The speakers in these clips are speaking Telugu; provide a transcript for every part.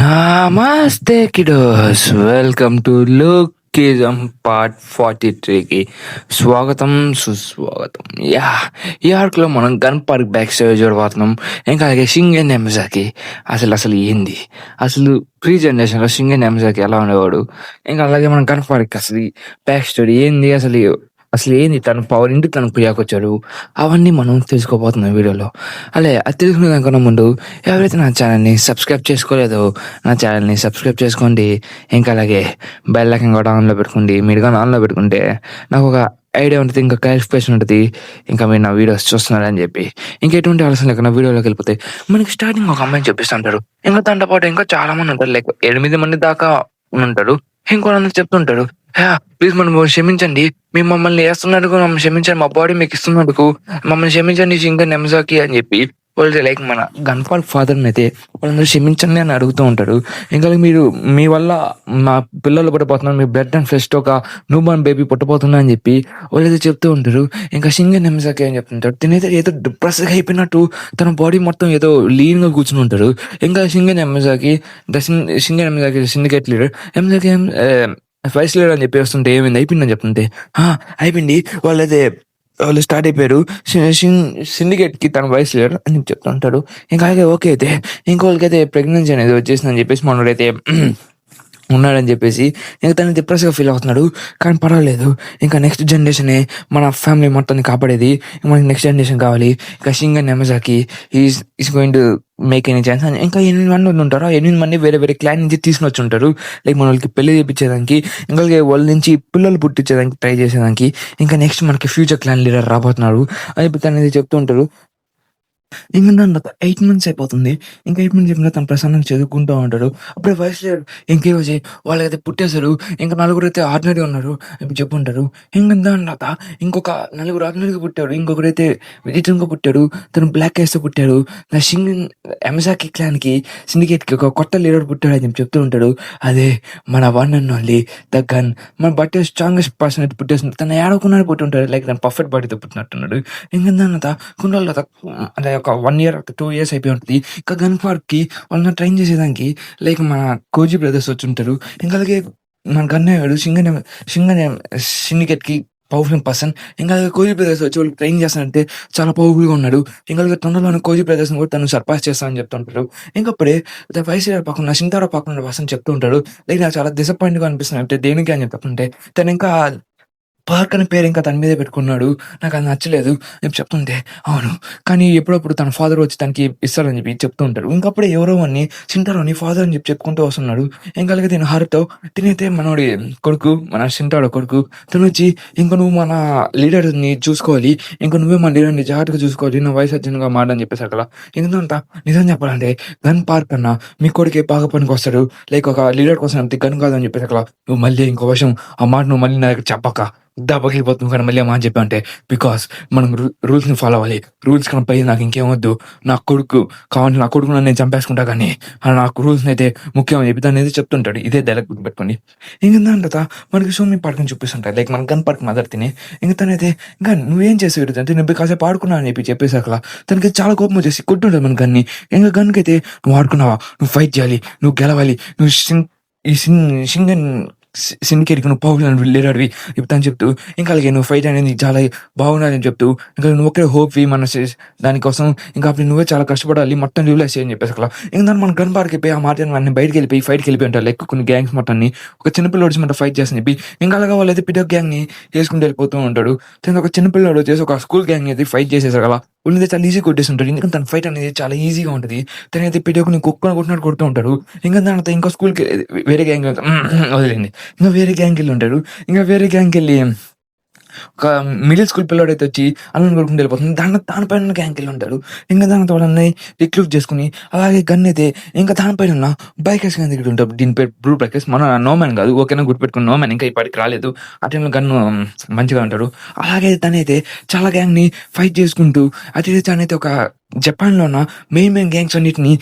నమస్తే కిడోస్, వెల్కమ్ టు లుకిజం పార్ట్ 43కి స్వాగతం సుస్వాగతం. ఈ ఆర్క్లో మనం గన్ పార్క్ బ్యాక్ స్టోరీ చూడబోతున్నాం. ఇంకా అలాగే షింగన్ నెమజాకి అసలు ఏంది, అసలు ప్రీ జనరేషన్లో షింగన్ నెమజాకి ఎలా ఉండేవాడు, ఇంకా అలాగే మనం గన్ పార్క్ అసలు బ్యాక్ స్టోరీ ఏంది, అసలు ఏంది, తన పవర్ ఇంటికి తనకు ప్రియాకొచ్చాడు, అవన్నీ మనం తెలుసుకోబోతున్నాం వీడియోలో. అది తెలుసుకునే దానికన్నా ముందు ఎవరైతే నా ఛానల్ని సబ్స్క్రైబ్ చేసుకోలేదో నా ఛానల్ని సబ్స్క్రైబ్ చేసుకోండి. ఇంకా అలాగే బెల్ ఐకాన్ కూడా ఆన్లో పెట్టుకోండి. మీరు కానీ ఆన్లో పెట్టుకుంటే నాకు ఒక ఐడియా ఉంటుంది, ఇంకా క్లారిఫికేషన్ ఉంటుంది, ఇంకా మీరు నా వీడియోస్ చూస్తున్నారని చెప్పి. ఇంకెటువంటి ఆలోచన లేక నా వీడియోలోకి వెళ్ళిపోతే మనకి స్టార్టింగ్ ఒక అమ్మాయిని చూపిస్తుంటారు. ఇంకా దాంతో పాటు ఇంకా చాలా మంది ఉంటారు, లైక్ 8 మంది దాకా ఉంటారు. ఇంకోళ్ళందరూ చెప్తుంటారు, ప్లీజ్ మనం క్షమించండి, మేము మమ్మల్ని వేస్తున్నందుకు మమ్మల్ని క్షమించండి, మా బాడీ మీకు ఇస్తున్నందుకు మమ్మల్ని క్షమించండి ఇంకా నెమజాకి అని చెప్పి వాళ్ళు లైక్ మన గన్ పార్క్ ఫాదర్ని అయితే వాళ్ళందరూ క్షమించండి అని అడుగుతూ ఉంటారు. ఇంకా మీరు మీ వల్ల మా పిల్లలు పుట్టబోతున్నారు, మీ బ్లడ్ అండ్ ఫ్రెష్ ఒక న్యూ బార్న్ బేబీ పుట్టబోతున్నా అని చెప్పి వాళ్ళు అయితే చెప్తూ ఉంటారు. ఇంకా షింగన్ నెమజాకి అని చెప్తుంటారు, తినైతే ఏదో డిప్రెస్గా అయిపోయినట్టు తన బాడీ మొత్తం ఏదో లీన్గా కూర్చుని ఉంటారు. ఇంకా Shingen నెమజాకి syndicate leader నెమజాకి vice leader అని చెప్పి వస్తుంటే ఏమైంది అయిపోయిందని చెప్తుంటే అయిపోయింది, వాళ్ళు స్టార్ట్ అయిపోయారు సిండికేట్కి తన వైస్ లీడర్ అని చెప్తుంటాడు. ఇంకా అలాగే ఓకే అయితే ఇంకోళ్ళకైతే ప్రెగ్నెన్సీ అనేది వచ్చేసిందని చెప్పేసి మనోడైతే ఉన్నాడని చెప్పేసి ఇంకా తను డిప్రెస్గా ఫీల్ అవుతున్నాడు. కానీ పర్వాలేదు, ఇంకా నెక్స్ట్ జనరేషనే మన ఫ్యామిలీ మొత్తాన్ని కాపాడేది, మనకి నెక్స్ట్ జనరేషన్ కావాలి. ఇంకా Shingen Yamazaki is going to make any chance అని ఇంకా 8 మంది ఉంటారు. 8 మంది వేరే వేరే క్లాన్ నుంచి తీసుకుని వచ్చి ఉంటారు, లైక్ మన వాళ్ళకి పెళ్లి చేయించేదానికి, ఇంకా వాళ్ళ నుంచి పిల్లలు పుట్టించేదానికి ట్రై చేసేదానికి. ఇంకా నెక్స్ట్ మనకి ఫ్యూచర్ క్లాన్ లీడర్ రాబోతున్నారు అని తను చెప్తూ ఉంటారు. ఇంకా దాని తర్వాత 8 మంత్స్ అయిపోతుంది. ఇంకా 8 మంత్స్ చెప్పిన తను ప్రశాంతంగా చదువుకుంటూ ఉంటాడు. అప్పుడే వయసు లేడు ఇంకేవచ్చి వాళ్ళకైతే పుట్టేశారు. ఇంకా 4 అయితే ఆర్డినరీ ఉన్నారు ఇప్పుడు చెప్పుంటారు. ఇంకా దాని తర్వాత ఇంకొక 4 ఆర్డినరీగా పుట్టాడు, ఇంకొకరైతే వెజిటేరియన్గా పుట్టాడు, తను బ్లాక్ ఐస్తో పుట్టాడు. నా ఎమజాకి క్లాన్కి సిండికేట్కి ఒక కొత్త లీడర్ పుట్టాడు అని చెప్తూ ఉంటాడు. అదే మన one and only the gun, మన బట్టి స్ట్రాంగెస్ట్ పర్సన్ అయితే పుట్టేస్తుంది. తను ఏడవకున్నాడు పుట్టి ఉంటాడు, లైక్ తన పర్ఫెక్ట్ బాడీతో పుట్టినట్టున్నాడు. ఇంకా దాని తర్వాత కొన్ని రోజుల అంటే ఒక 1 ఇయర్ 2 ఇయర్స్ అయిపోయి ఉంటుంది. ఇంకా గన్ పార్క్కి వాళ్ళని ట్రైన్ చేసేదానికి లైక్ మన కోజీ బ్రదర్స్ వచ్చి ఉంటారు. ఇంకా అలాగే మన గన్ అయ్యాడు సిండికేట్కి పవర్ఫుల్ పర్సన్. ఇంకా కోజీ బ్రదర్స్ వచ్చి వాళ్ళు ట్రైన్ చేస్తానంటే చాలా పవర్ఫుల్గా ఉన్నాడు. ఇంకా తొందరలోనే కోజీ బ్రదర్స్ని కూడా తను సర్పాస్ చేస్తానని చెప్తుంటాడు. ఇంకప్పుడే వైస్ పక్కన సింతారో పక్కన పర్సన్ చెప్తూ ఉంటాడు, లైక్ నాకు చాలా డిసప్పాయింట్గా అనిపిస్తుంది అంటే దేనికి అని చెప్తుంటే తను ఇంకా పార్క్ అనే పేరు ఇంకా తన మీదే పెట్టుకున్నాడు, నాకు అది నచ్చలేదు అని చెప్తుంటే అవును కానీ ఎప్పుడప్పుడు తన ఫాదర్ వచ్చి తనకి ఇస్తారని చెప్పి చెప్తూ ఉంటారు. ఇంకప్పుడే ఎవరో అని సింటారో నీ ఫాదర్ అని చెప్పి చెప్పుకుంటూ వస్తున్నాడు. ఇంకా అలాగే తిన హార్తో తినైతే మనోడి కొడుకు, మన సింటాడో కొడుకు, తను వచ్చి ఇంకా నువ్వు మన లీడర్ని చూసుకోవాలి, ఇంకా నువ్వే మన లీడర్ని జాగ్రత్తగా చూసుకోవాలి, నా వయసు అర్జునుగా మారని చెప్పేసారు కదా. ఇంకంతా నిజం చెప్పాలంటే గన్ పార్క్ అన్నా మీ కొడుకే బాగా పనికి వస్తాడు, లైక్ ఒక లీడర్ కోసం అంతే గన్ కాదని చెప్పేసి అక్కడ నువ్వు మళ్ళీ ఇంకో విషయం ఆ మాట నువ్వు మళ్ళీ నా దగ్గర చెప్పక దెబ్బకిపోతుంది కానీ మళ్ళీ అమ్మ అని చెప్పా అంటే బికాస్ మనం రూల్స్ని ఫాలో అవ్వాలి, రూల్స్ కన్నా పై నాకు ఇంకేమొద్దు, నా కొడుకు కావాలంటే నా కొడుకు నేను చంపేసుకుంటా కానీ నాకు రూల్స్ని అయితే ముఖ్యం అని చెప్పి దాన్ని అయితే చెప్తుంటాడు. ఇదే డైలాగ్ గుర్తుపెట్టుకోండి. ఇంకా దాని తర్వాత మనకి స్విమ్మింగ్ పార్క్ అని చూపిస్తుంటారు, లైక్ మన గన్ పార్క్ మదర్ తిని. ఇంకా తనైతే ఇంకా నువ్వేం చేసేవి అంటే నువ్వు కాసేపు ఆడుకున్నా అని చెప్పేసి అక్కడ తనకి చాలా కోపం వచ్చేసి కొట్టుంటుంది మన గన్ని. ఇంకా గన్కి అయితే నువ్వు ఆడుకున్నావా, నువ్వు ఫైట్ చేయాలి, నువ్వు గెలవాలి, నువ్వు సింగన్ సిండికేట్కి నువ్వు పవర్ఫుల్ లీడర్వి చెప్తాను చెప్తూ ఇంకా అలాగే నువ్వు ఫైట్ అనేది చాలా బాగున్నాదని చెప్తూ ఇంకా నువ్వు ఒక్కడే హోప్వి మన దానికోసం ఇంకా అప్పుడు నువ్వే చాలా కష్టపడాలి మొత్తం రివ్యూలైజ్ చేయని చెప్పేసి అక్కడ. ఇంకా దాన్ని మన గన్ పార్క్ అయిపోయి ఆ మాట అన్ని బయటకి వెళ్ళిపోయి ఫైట్కి వెళ్ళిపోయి ఉంటారు, లైక్ కొన్ని గ్యాంగ్స్ మొత్తాన్ని ఒక చిన్నపిల్లడు వచ్చి మన ఫైట్ చేసి చెప్పి ఇంకా అలాగా వాళ్ళు అయితే పిడో గ్యాంగ్ని చేసుకుంటూ వెళ్ళిపోతూ ఉంటాడు. తను ఒక చిన్నపిల్లడు వచ్చేసి ఒక స్కూల్ గ్యాంగ్ అయితే ఫైట్ చేసేసారు కదా, వాళ్ళైతే చాలా ఈజీ కొట్టేసి ఉంటాడు. ఎందుకంటే తన ఫైట్ అనేది చాలా ఈజీగా ఉంటుంది. తనైతే పిడోకి కుక్కను కొట్టినట్టు కొడుతూ ఉంటాడు. ఇంకా దాని తర్వాత ఇంకో స్కూల్కి వేరే గ్యాంగ్ వదిలేండి, ఇంకా వేరే గ్యాంగ్కి వెళ్ళి ఉంటాడు. ఇంకా వేరే గ్యాంగ్కి వెళ్ళి ఒక మిడిల్ స్కూల్ పిల్లడు అయితే వచ్చి అల్లని కొడుకుంటూ వెళ్ళిపోతుంది. దానిపైన గ్యాంగ్కి వెళ్ళి ఉంటాడు. ఇంకా దాని వాళ్ళని రిక్రూట్ చేసుకుని అలాగే గన్ అయితే ఇంకా దానిపైన బైకర్స్ గాని దగ్గర ఉంటాడు. దీని పేరు బ్లూ బైకర్స్, మన నోమ్యాన్ కాదు, ఓకేనా గుర్తుపెట్టుకుని నోమ్యాన్ ఇంకా ఇప్పటికి రాలేదు. ఆ టైంలో గన్ మంచిగా ఉంటాడు. అలాగే తనైతే చాలా గ్యాంగ్ని ఫైట్ చేసుకుంటూ అయితే తనైతే ఒక జపాన్‌లో ఉన్న మెయిన్ గ్యాంగ్స్ అన్నిటిని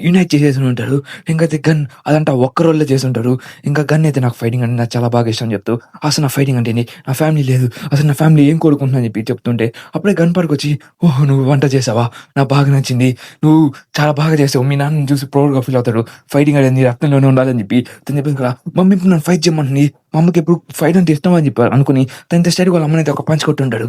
యునైట్ చేసేసి ఉంటాడు. ఇంకైతే గన్ అదంతా ఒక్క రోజులో చేసుంటారు. ఇంకా గన్ అయితే నాకు ఫైటింగ్ అంటే నాకు చాలా బాగా ఇష్టం చెప్తూ, అసలు నా ఫైటింగ్ అంటే ఏంటి? నా ఫ్యామిలీ లేదు. అసలు నా ఫ్యామిలీ ఏం కోరుకుంటుందని చెప్పి చెప్తుంటే, అప్పుడే గన్ పార్కొచ్చి, "ఓహో! నువ్వు వంట చేసావా? నాకు బాగా నచ్చింది. నువ్వు చాలా బాగా చేసావు." మీ నాన్నని చూసి ప్రౌడ్‌గా ఫీల్ అవుతాడు. ఫైటింగ్ అనేది నీ రక్తంలోనే ఉండాలని చెప్పి తను చెప్పేసి కదా, మమ్మీ ఇప్పుడు నన్ను ఫైట్ చేయమంటుంది. మా అమ్మకి ఎప్పుడు ఫైట్ అంటే ఇష్టం అని చెప్పి అనుకుని తనతో స్ట్రెయిట్‌గా వాళ్ళ అమ్మనైతే ఒక పంచ్ కొట్టుంటాడు.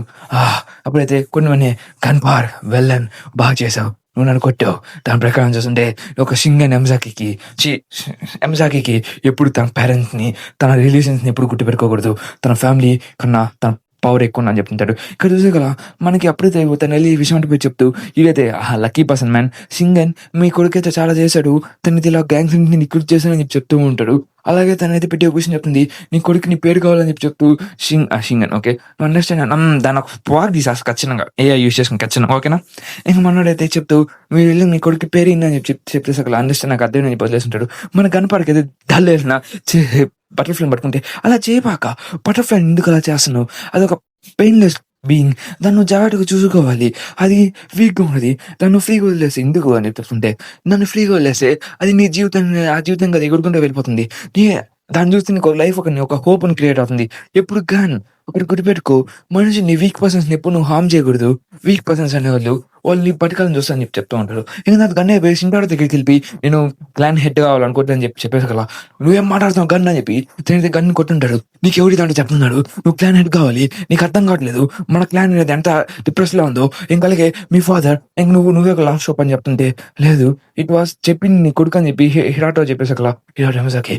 అప్పుడైతే కొన్ని గన్ పవర్ వెల్ డన్. బాగా చేసావు. నువ్వు నన్ను కొట్టావు. దాని ప్రకారం చూస్తుంటే ఒక షింగన్ ఎమ్జాకికి ఎప్పుడు తన పేరెంట్స్‌ని, తన రిలేషన్స్‌ని ఎప్పుడు గుర్తుపెట్టుకోకూడదు. తన ఫ్యామిలీ కన్నా తన పవర్ ఎక్కువ అని చెప్తుంటాడు. ఇక్కడ చూసే కదా మనకి అప్పుడైతే తనెళ్ళి ఈ విషయం అంటే పోయి చెప్తూ, ఈడైతే లక్కీ పర్సన్ మ్యాన్. షింగన్ మీ కొడుకైతే చాలా చేశాడు. తనైతే ఇలా గ్యాంగ్స్ అన్నిటిని రిక్రూట్ చేశానని చెప్పి చెప్తూ ఉంటాడు. అలాగే తనైతే పెట్టి ఒక విషయం చెప్తుంది. నీ కొడుకు నీ పేరు కావాలని చెప్పి చెప్తూ షింగన్ ఓకే. నువ్వు అండర్‌స్టాండ్ దాన్ని ఒక పార్క్ తీసేస్తా ఖచ్చితంగా. ఏఐ యూజ్ చేసుకొని ఖచ్చితంగా ఓకేనా? ఇంక మనోడైతే చెప్తూ మీరు వెళ్ళి మీ కొడుకు పేరు ఏంది అని చెప్పేసి అక్కడ అండర్‌స్టాండ్ నాకు అర్థమైందని చెప్పి వదిలేసుంటాడు. మన గన్ పార్క్ అయితే డల్ వేసిన బటర్‌ఫ్లైని పట్టుకుంటే, అలా చేయబాక. బటర్‌ఫ్లైని ఎందుకు అలా చేస్తున్నావు? అదొక పెయిన్‌లెస్ బీయింగ్. దాన్ని నువ్వు జాగ్రత్తగా చూసుకోవాలి. అది వీక్‌గా ఉన్నది. దాన్ని నువ్వు ఫ్రీగా వదిలేసేయి. ఎందుకు అని చెప్తుంటే, నన్ను ఫ్రీగా వదిలేస్తే అది నీ జీవితాన్ని ఆ జీవితంగా ఎగురుకుంటూ వెళ్ళిపోతుంది. నీ దాన్ని చూస్తే నీకు ఒక లైఫ్ ఒక హోప్‌ని క్రియేట్ అవుతుంది. ఎప్పుడు ఒకటి గుర్తుపెట్టుకో, మనిషిని వీక్ పర్సన్స్‌ని ఎప్పుడు నువ్వు హార్మ్ చేయకూడదు. వీక్ పర్సన్స్ అనేవాళ్ళు వాళ్ళు నీ బతకాలని చూస్తారని చెప్పి చెప్తూ ఉంటారు. ఇంక నాకు గన్ అయిపోయి సింటాడో దగ్గరికి వెళ్ళి నేను క్లాన్ హెడ్ కావాలనుకుంటున్నాను అని చెప్పేసి కదా, నువ్వేం మాట్లాడుతున్నావు గన్ అని చెప్పి తనైతే గన్ కొట్టుంటాడు. నీకు ఎవరి దాంట్లో చెప్తున్నాడు, నువ్వు క్లాన్ హెడ్ కావాలి, నీకు అర్థం కావట్లేదు మన క్లాన్ అనేది ఎంత డిప్రెస్లో ఉందో. ఇంకా అలాగే మీ ఫాదర్ ఇంక నువ్వే ఒక లాస్ట్ షాప్ అని చెప్తుంటే, లేదు ఇట్ వాస్ చెప్పింది నీ కొడుకు అని చెప్పి హిరాటో చెప్పేసి అక్కడ హిరాటో ఏమోసాకి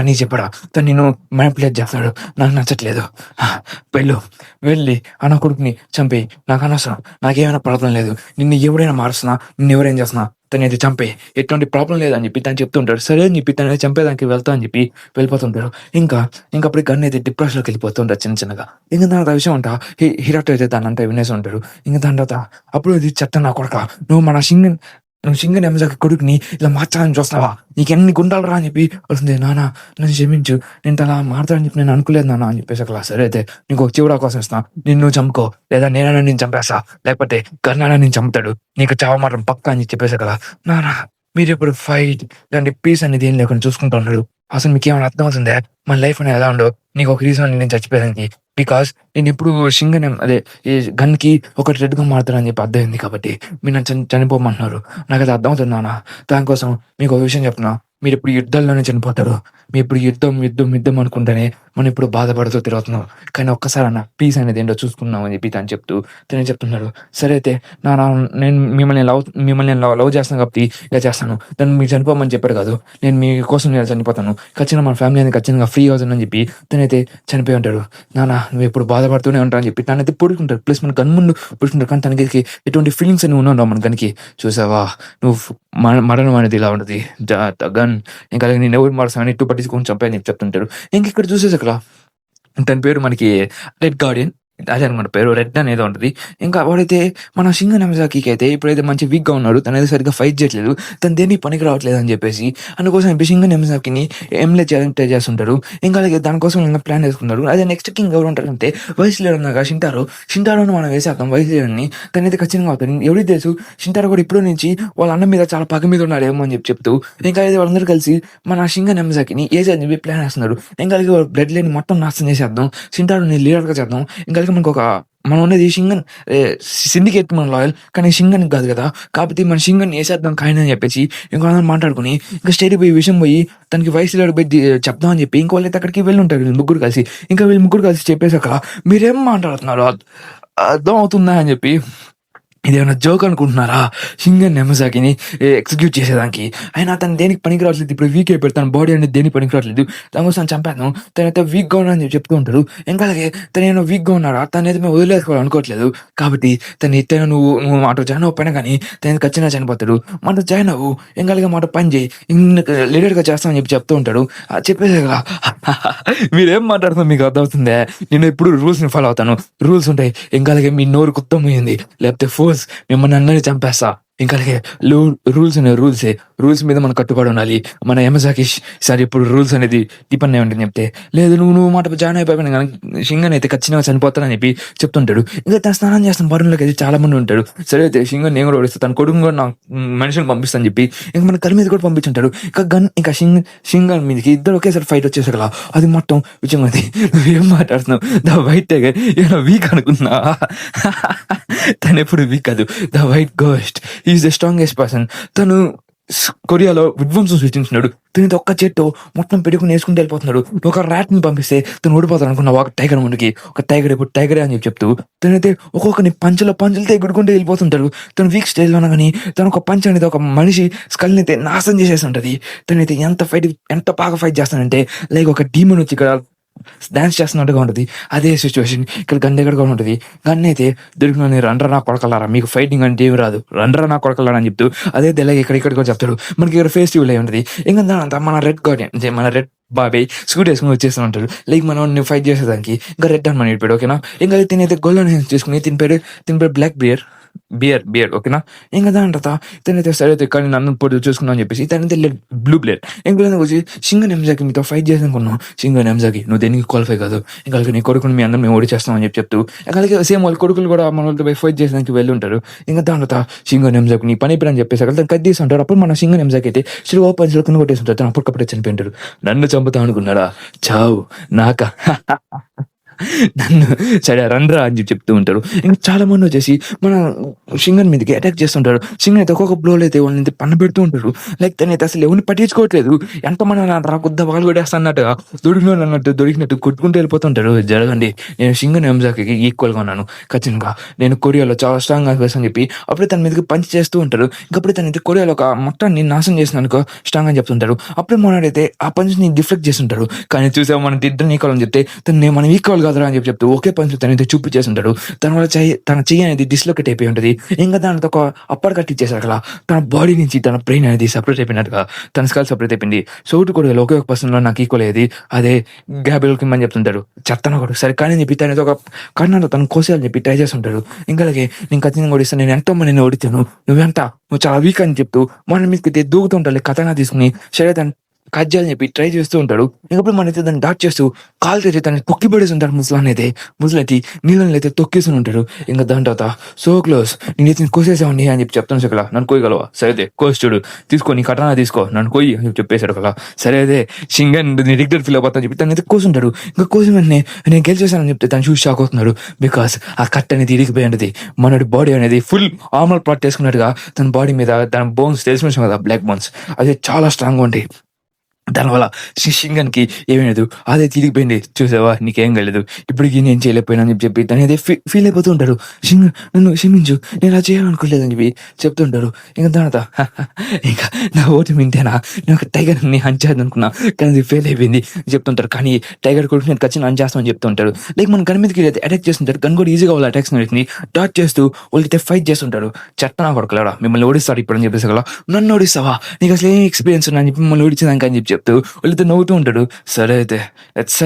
నీకు చెప్పడా తను నేను మ్యానిపులేట్ చేస్తాడు, నాకు నచ్చట్లేదు, వెళ్ళి ఆ నా కొడుకుని చంపేయి, నాకు అనవసరం, నాకేమైనా ప్రాబ్లం లేదు, నిన్ను ఎవరైనా మారుస్తున్నా, నిన్ను ఎవరైనా చేస్తున్నా తను అయితే చంపేయి, ఎటువంటి ప్రాబ్లం లేదని చెప్పి తను చెప్తుంటాడు. సరే అని చెప్పి తను చంపేదానికి వెళ్తా అని చెప్పి వెళ్ళిపోతుంటాడు. ఇంకా అప్పుడు గన్ అయితే డిప్రెషన్లోకి వెళ్ళిపోతుంటాడు చిన్నగా. ఇంకా దాని తర్వాత విషయం అంట హిరాటో అయితే దాని అంతా వినేసి ఉంటాడు. ఇంకా దాని తర్వాత అప్పుడు ఇది చెత్త నా కొడక, నువ్వు షింగన్ ఎమ్జాకి కొడుకుని ఇలా మార్చాలని చూస్తున్నావా, నీకు ఎన్ని గుండాలు రా అని చెప్పి వస్తుంది. నాన్న నన్ను క్షమించు, నేను అలా మారుతానని చెప్పి నేను అనుకోలేదు నాన్న అని చెప్పేసి అక్కడ. సరే అయితే నీకు ఒక చివడా కోసం ఇస్తున్నా, నిన్ను చంపుకో, లేదా నేనైనా నేను చంపేస్తా, లేకపోతే గన్నానా నేను చంపుతాడు, నీకు చావ మాత్రం పక్కా అని చెప్పేసి కదా. నాన్న మీరు ఇప్పుడు ఫైట్ ఇలాంటి పీస్ అనేది ఏం లేకుండా చూసుకుంటూ ఉన్నాడు. అసలు మీకు ఏమైనా అర్థం అవుతుందా మన లైఫ్ అనేది ఎలా ఉండో? నీకు ఒక రీజన్ నేను చచ్చిపోయానికి, బికాస్ నేను ఎప్పుడు షింగన్ అదే ఈ గన్కి ఒక రెడ్గా మారుతానని చెప్పి అర్థమైంది కాబట్టి మీరు నన్ను చనిపోమంటున్నారు. నాకు అది అర్థమవుతుంది నాన్న. దానికోసం మీకు ఒక విషయం చెప్తున్నా, మీరు ఇప్పుడు యుద్ధాల్లోనే చనిపోతారు. మీరు ఇప్పుడు యుద్ధం అనుకుంటేనే మనం ఇప్పుడు బాధపడుతూ తిరుగుతున్నాం. కానీ ఒక్కసారి అన్న పీస్ అనేది ఏంటో చూసుకున్నాం అని చెప్పి తను చెప్తున్నాడు. సరే అయితే నేను మిమ్మల్ని లవ్ చేస్తాను కాబట్టి ఇలా చేస్తాను. దాన్ని మీరు చనిపోమని చెప్పాడు కాదు, నేను మీకోసం నేను చనిపోతాను, ఖచ్చితంగా మన ఫ్యామిలీ అనేది ఖచ్చితంగా ఫ్రీ అవుతుందని చెప్పి తనైతే చనిపోయి ఉంటాడు. నాన్న నువ్వు ఎప్పుడు బాధపడుతూనే ఉంటావు అని చెప్పి తనైతే పొడుకుంటాడు. ప్లస్ మన గన్ ముందు పొడుకుంటాడు. కానీ తనకి ఎటువంటి ఫీలింగ్స్ అని ఉన్నావు మన గన్కి. చూసావా నువ్వు మరణం అనేది ఇలా ఉంటుంది, గన్ ఇంకా నేను ఎవరు మారుస్తాను ఇటు పట్టించుకొని చంపాయని చెప్పి చెప్తుంటాడు. ఇక్కడ చూసేసి అక్కడ తన పేరు మనకి రెడ్ గార్డియన్, అదే అనమాట పేరు, రెడ్ అనేది ఉంటుంది. ఇంకా వాడైతే మన షింగన్ ఎమ్జాకి అయితే ఇప్పుడైతే మంచి వీక్గా ఉన్నాడు, తనైతే సరిగ్గా ఫైట్ చేయట్లేదు, తను దేనికి పనికి రావట్లేదు అని చెప్పేసి అందుకోసం చెప్పి షింగన్ ఎమ్జాకిని ఎంలే చేయాలని ట్రై చేస్తుంటారు. ఇంకా అలాగే దానికోసం ఇంకా ప్లాన్ వేసుకున్నారు. అదే నెక్స్ట్ కింగ్ ఎవరు ఉంటారంటే వైస్ లీడర్ ఉన్నాగా షింటారోని మనం వేసేద్దాం వైస్ లీడర్ని, తనైతే ఖచ్చితంగా అవుతారు. ఎవరికి తెలుసు షింటారో కూడా ఇప్పుడు నుంచి వాళ్ళ అన్న మీద చాలా పగ మీద ఉన్నాడేమో అని చెప్తూ ఇంకా అయితే వాళ్ళందరూ కలిసి మన షింగన్ ఎమ్జాకిని వేసేదని చెప్పి ప్లాన్ వేస్తున్నారు. ఇంకా అలాగే బ్లడ్ లైన్ మొత్తం నాశనం చేసేద్దాం, షింటారోని లీడర్గా చేద్దాం. ఇంకా మనకు మనం ఉన్నది షింగన్ సిండికేట్ మన లాయల్, కానీ షింగన్ కాదు కదా, కాబట్టి మన షింగన్ వేసేద్దాం కాయని చెప్పేసి ఇంకొందరు మాట్లాడుకుని ఇంకా స్టేట్ పోయి విషయం పోయి తనకి వయసు పోయి చెప్దాం అని చెప్పి ఇంకో వాళ్ళైతే అక్కడికి వెళ్ళి ఉంటారు వీళ్ళు ముగ్గురు కలిసి చెప్పేసాక మీరేం మాట్లాడుతున్నారు అర్థం అవుతుందా అని చెప్పి, ఇదేమన్నా జోక్ అనుకుంటున్నారా షింగన్ ఎమజాకిని ఎగ్జిక్యూట్ చేసేదానికి? అయినా తను దేనికి పనికి రావట్లేదు, ఇప్పుడు వీక్ అయిపోయి తన బాడీ అనేది దేనికి పనికి రావట్లేదు, దానికోసం చంపాను, తనైతే వీక్గా ఉన్నాడని చెప్తూ ఉంటాడు. ఇంకా అలాగే తను వీక్గా ఉన్నాడా, తనైతే మేము వదిలేసుకోవాలి అనుకోవట్లేదు, కాబట్టి తను ఎత్తైనా నువ్వు మాట జాయిన్ అవ్వకపోయినా కానీ తను ఖచ్చితంగా చనిపోతాడు, మాట జాయిన్ అవ్వు, ఇంకా అలాగే మాట పని చేయి, లీడర్గా చేస్తామని చెప్పి చెప్తూ ఉంటాడు. చెప్పేది కదా మీరేం మాట్లాడుతున్నా మీకు అర్థమవుతుందే, నేను ఎప్పుడు రూల్స్ని ఫాలో అవుతాను, రూల్స్ ఉంటాయి, ఇంకా అలాగే మీ నోరు కుత్తమైంది లేకపోతే మిమ్మల్ని అందరినీ చంపేస్తా, ఇంకా అలాగే రూల్స్ ఉన్నాయి, రూల్సే రూల్స్ మీద మనం కట్టుబడి ఉండాలి. మన యమజాకి సార్ ఇప్పుడు రూల్స్ అనేది టిపన్ ఏమంటుంది చెప్తే, లేదు నువ్వు మాట జాయిన్ అయిపోయినా కానీ షింగన్ అయితే ఖచ్చితంగా చనిపోతానని చెప్పి చెప్తుంటాడు. ఇంకా తను స్నానం చేస్తాను బరువులోకి అయితే చాలా మంది ఉంటాడు. సరే అయితే షింగన్ నేను కూడా ఓడిస్తాను, తన కొడుకు కూడా నా మనుషులను పంపిస్తాను చెప్పి ఇంకా మన కళ్ళ మీద కూడా పంపించుంటాడు. ఇంకా షింగన్ మీదకి ఇద్దరు ఒకేసారి ఫైట్ వచ్చేసారు కదా, అది మొత్తం విషయం. అది నువ్వేం మాట్లాడుతున్నావు, ద వైట్ టైగర్ ఏమైనా వీక్ అనుకున్నా? తను ఎప్పుడు వీక్ కాదు. The white ghost is the strongest person. తను కొరియాలో విధ్వంసం సృష్టించినాడు. తనది ఒక్క చెట్టు మొత్తం పెట్టుకుని వేసుకుంటూ వెళ్ళిపోతున్నాడు. ఒక ర్యాట్ ని పంపిస్తే తను ఓడిపోతాడు అనుకున్నా ఒక టైగర్ ముందుకి. ఒక టైగర్ ఇప్పుడు టైగరే అని చెప్తూ తనైతే ఒక్కొక్కరిని పంచులతో ఎగుడుకుంటూ వెళ్ళిపోతుంటాడు. తను వీక్ స్టేజ్లో ఉన్నా కానీ తను ఒక పంచ్ అనేది ఒక మనిషి స్కల్ని అయితే నాశనం చేసేసి ఉంటుంది. తనైతే ఎంత బాగా ఫైట్ చేస్తానంటే లైక్ ఒక డీమన్ వచ్చి ఇక్కడ డాన్స్ చేస్తున్నట్టుగా ఉంటుంది. అదే సిచ్యువేషన్ ఇక్కడ గన్ దగ్గర కూడా ఉంటుంది. గన్ అయితే దొరికిన రండ్రా నా కొడకలారా, మీకు ఫైటింగ్ అంటే ఏమి రాదు, రండ్రా నా కొడకలారా అని చెప్తూ అదే తెల్లగా ఇక్కడ కూడా చెప్తాడు. మనకి ఇక్కడ ఫెస్టివల్ అయి ఉంటుంది. ఇంకా దానంతా మన రెడ్ గార్డియన్ అంటే మన రెడ్ బాబాయ్ స్కూట్ వేసుకుని వచ్చేస్తూ ఉంటాడు. లైక్ మనం ఫైట్ చేసేదానికి ఇంకా రెడ్ అని మనం ఇడిపాడు. ఓకేనా. ఇంకా తినైతే గొల్లని చేసుకుని తిని పేరు బ్లాక్ బియర్ ఓకేనా. ఇంకా దాని తర్వాత తనైతే సరే అయితే కానీ నన్ను పొడి చూసుకున్నాను అని చెప్పేసి తనైతే బ్లూ బ్లేడ్ ఇంకా వచ్చి షింగన్ ఎంజాకి మీతో ఫైట్ చేసానుకున్నాం. షింగన్ ఎంజాకి నువ్వు దేనికి క్వాలిఫై కాదు, ఇంకా నీ కొడుకుని మీ అందరం మేము ఓడి చేస్తామని చెప్తూ ఇంకా సేమ్ వాళ్ళ కొడుకులు కూడా మన వాళ్ళతో పోయి ఫైట్ చేసేదానికి వెళ్ళి ఉంటారు. ఇంకా దాని తర్వాత షింగన్ ఎంజాకి నీ పని అని చెప్పేసి అక్కడ కట్ చేసి ఉంటారు. అప్పుడు మన షింగన్ ఎంజాకి అయితే స్లో ఓపెన్ కింద కొట్టేసి ఉంటారు. తను అప్పటికప్పుడే చనిపోయింటారు. నన్ను చంపుతా అనుకున్నాడా, చావు నాక నన్ను సరే రండ్రా అని చెప్తూ ఉంటారు. ఇంకా చాలా మంది వచ్చేసి మన షింగన్ మీదకి అటాక్ చేస్తుంటారు. షింగన్ అయితే ఒక్కొక్క బ్లోలు అయితే వాళ్ళని పన్న పెడుతూ ఉంటారు. లైక్ తను అయితే అసలు ఎవరిని పట్టించుకోవట్లేదు. ఎంతమంది రా కొద్ద వాళ్ళు కొట్టేస్తా అన్నట్టుగా దొరికినట్టు కొట్టుకుంటూ వెళ్ళిపోతుంటారు. జరగండి, నేను షింగన్ ఎంజాకి ఈక్వల్గా ఉన్నాను, ఖచ్చితంగా నేను కొరియాలో చాలా స్ట్రాంగ్ అని చెప్పి అప్పుడే తన మీదకి పంచ్ చేస్తూ ఉంటారు. ఇంకప్పుడే తను అయితే కొరియాలో ఒక మొత్తాన్ని నాశనం చేసినందుకు స్ట్రాంగ్ అని చెప్తుంటారు. అప్పుడే మనడైతే ఆ పంచ్ని డిఫ్లెక్ట్ చేస్తుంటారు. కానీ చూసావు మన ఇద్దరు ఈక్వల్ అని చెప్తే తను మనం ఈక్వల్ కాదురా అని చెప్తూ ఒకే పంచ్ తనైతే చూపించేస్తుంటాడు. తన వల్ల తన చెయ్యి అనేది డిస్లొకేట్ అయిపోయి ఉంటుంది. ఇంకా దానితో ఒక అప్పర్ కట్ ఇచ్చేసారు కదా, తన బాడీ నుంచి తన బ్రెయిన్ అనేది సపరేట్ అయిపోయినట్టుగా తన స్కల్ సపరేట్ అయిపోయింది. సౌట్ కూడా ఒకే ఒక పర్సన్లో నాకు ఈక్వల్ అయ్యేది, అదే గ్యాబిల్ కిమ్ అని చెప్తుంటాడు. చెత్తన కూడా సరే కానీ చెప్పి తనతో ఒక కన్నాలో తను కోసేయాలని చెప్పి ట్రై చేస్తుంటాడు. ఇంకా అలాగే నేను ఖచ్చితంగా ఓడిస్తాను, నేను ఎంతో మంది ఓడితాను, నువ్వు చాలా వీక్ అని చెప్తూ మన మీదకి దూకుతుంటాడు. కథనా తీసుకుని సరే తను కట్ చేయాలని చెప్పి ట్రై చేస్తూ ఉంటాడు. ఇంకప్పుడు మనైతే దాన్ని డాట్ చేస్తూ కాలు తెచ్చి తనని తొక్కి పడేసి ఉంటాడు. ముసలైతే నీళ్ళని అయితే తొక్కేసి ఉంటాడు. ఇంకా దాని తర్వాత సో క్లోజ్ నేనైతే కోసేసావండి అని చెప్పి చెప్తాను. సకలా నన్ను కోయగలవా, సరే అయితే కోస్తాడు, తీసుకో కటనా తీసుకో, నన్ను కోయి అని చెప్పేశాడు కదా. సరే అదే షింగన్ నీ రిగ్రెట్ ఫీల్ అయిపోతా అని చెప్పి తను అయితే కోసుంటాడు. ఇంకా కోసి వెంటనే నేను గెలిచేసానని చెప్తే తను చూసి షాక్ అవుతున్నాడు. బికాస్ ఆ కట్ అనేది ఇరిగిపోయి ఉంటుంది. మనడి బాడీ అనేది ఫుల్ ఆర్మల్ ప్లాట్ చేసుకున్నట్టుగా తన బాడీ మీద తన బోన్స్ తెలిసిన కదా, బ్లాక్ బోన్స్ అది చాలా స్ట్రాంగ్గా ఉంటాయి. దానివల్ల షింగన్కి ఏమేలేదు, అదే తిరిగిపోయింది, చూసావా నీకేం కాలేదు, ఇప్పటికీ నేను చేయలేకపోయినా అని చెప్పి తను అదే ఫీల్ అయిపోతూ ఉంటారు. నన్ను క్షమించు, నేను అలా చేయాలనుకోలేదని చెప్పి చెప్తుంటారు. ఇంకా దానితో ఇంకా నా ఓటు వింటేనా నేను ఒక టైగర్ని హంచేద్దాం అనుకున్నా కానీ అది ఫెయిల్ అయిపోయింది చెప్తుంటారు. కానీ టైగర్ కొడుకు నేను ఖచ్చితంగా హంచేస్తామని చెప్తుంటారు. లైక్ మన గన్ మీదకి అటాక్ చేస్తుంటారు. గన్ కూడా ఈజీగా వాళ్ళ అటాక్స్ ని డాట్ చేస్తూ వాళ్ళైతే ఫైట్ చేస్తుంటారు. చట్టనా కొడకలేడా మిమ్మల్ని ఓడిస్తాడు ఇప్పుడు అని చెప్పేసి కదా, నన్ను ఓడిస్తావా, నీకు అసలు ఏం ఎక్స్పీరియన్స్ ఉన్నా అని చెప్పి మిమ్మల్ని ఓడించేదానికి అని చెప్పి చెప్తూ వాళ్ళతో నవ్వుతూ ఉంటాడు. సరే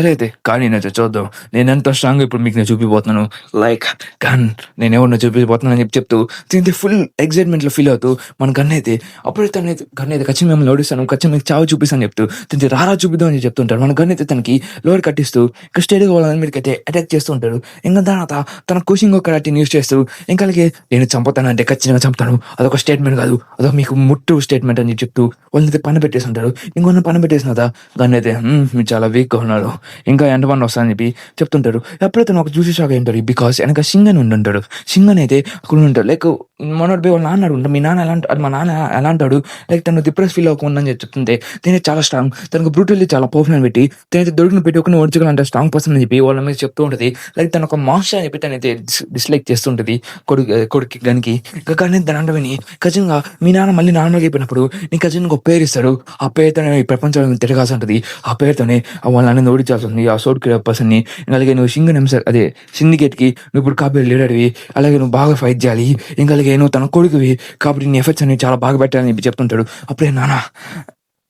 అయితే కానీ నేను చూద్దాం, నేను ఎంత స్ట్రాంగ్ ఇప్పుడు మీకు నేను చూపిపోతున్నాను, లైక్ గన్ నేను ఎవరినో చూపిపోతున్నాను అని చెప్తూ దీనికి ఫుల్ ఎక్సైట్మెంట్లో ఫీల్ అవుతూ మన గన్ అయితే అప్పుడు గన్ అయితే ఖచ్చితంగా మిమ్మల్ని ఓడిస్తాను, ఖచ్చితంగా మీకు చావు చూపిస్తాను చెప్తూ దీనికి రారా చూపిద్దాం అని చెప్తుంటారు. మన గన్ అయితే తనకి లోడ్ కట్టిస్తూ ఇంకా స్టేట్గా వాళ్ళని మీదకైతే అటాక్ చేస్తూ ఉంటారు. ఇంకా దాని తన కోచింగ్ ఒక యూస్ చేస్తూ ఇంకా అలాగే నేను చంపుతానంటే ఖచ్చితంగా చంపుతాను, అదొక స్టేట్మెంట్ కాదు, అదొక మీకు ముట్టు స్టేట్మెంట్ అని చెప్తూ వాళ్ళని పని పెట్టేసి ఉంటారు. ఇంకొన్న పని పెట్టేసిన దాన్ని అయితే మీరు చాలా వీక్గా ఉన్నారు, ఇంకా ఎంతమంది వస్తారని చెప్పి చెప్తుంటారు. ఎప్పుడైతే ఒక చూసి షాక్ అయి ఉంటారు. బికాస్ వెనక షింగన్ ఉంటాడు. షింగన్ అయితే అక్కడ ఉంటాడు. లైక్ మనోడు పోయి వాళ్ళ నాన్న ఉంటాడు, మీ నాన్న మా నాన్న ఎలా అంటాడు, లైక్ తను డిప్రెస్ ఫీల్ అవ్వకుండా అని చెప్తుంటే తనే చాలా స్ట్రాంగ్, తనకు బ్రూటల్లీ చాలా పర్ఫెక్ట్ అని పెట్టి తనైతే దొరికిన పెట్టి ఒక ఓడ్చుకోవాలంటే స్ట్రాంగ్ పర్సన్ అని చెప్పి వాళ్ళ మీద చెప్తూ ఉంటుంది. లైక్ తన ఒక మాస్టర్ అని చెప్పి తనైతే డిస్లైక్ చేస్తుంటుంది కొడుకు గనికి. ఇంకా కానీ దాని అంటే విని ఖచ్చితంగా మీ నాన్న మళ్ళీ నార్మల్గా అయిపోయినప్పుడు నీకు ఖచ్చితంగా ఒక పేరు ఇస్తాడు. ఆ పేరుతోనే ఈ ప్రపంచంలో తిరగాల్సి ఉంటుంది, ఆ పేరుతోనే వాళ్ళని ఓడించాల్సి ఉంటుంది, ఆ సోట్ పర్సన్ని. అలాగే నువ్వు అదే సిండికేట్కి నువ్వు ఇప్పుడు కాబట్టి లీడర్వి, అలాగే నువ్వు బాగా ఫైట్ చేయాలి, ఇంకా అలాగే నువ్వు తన కొడుకువి కాబట్టి నీ ఎఫర్ట్స్ అనేవి చాలా బాగా పెట్టాలని చెప్పి చెప్తుంటాడు. అప్పుడే నాన్న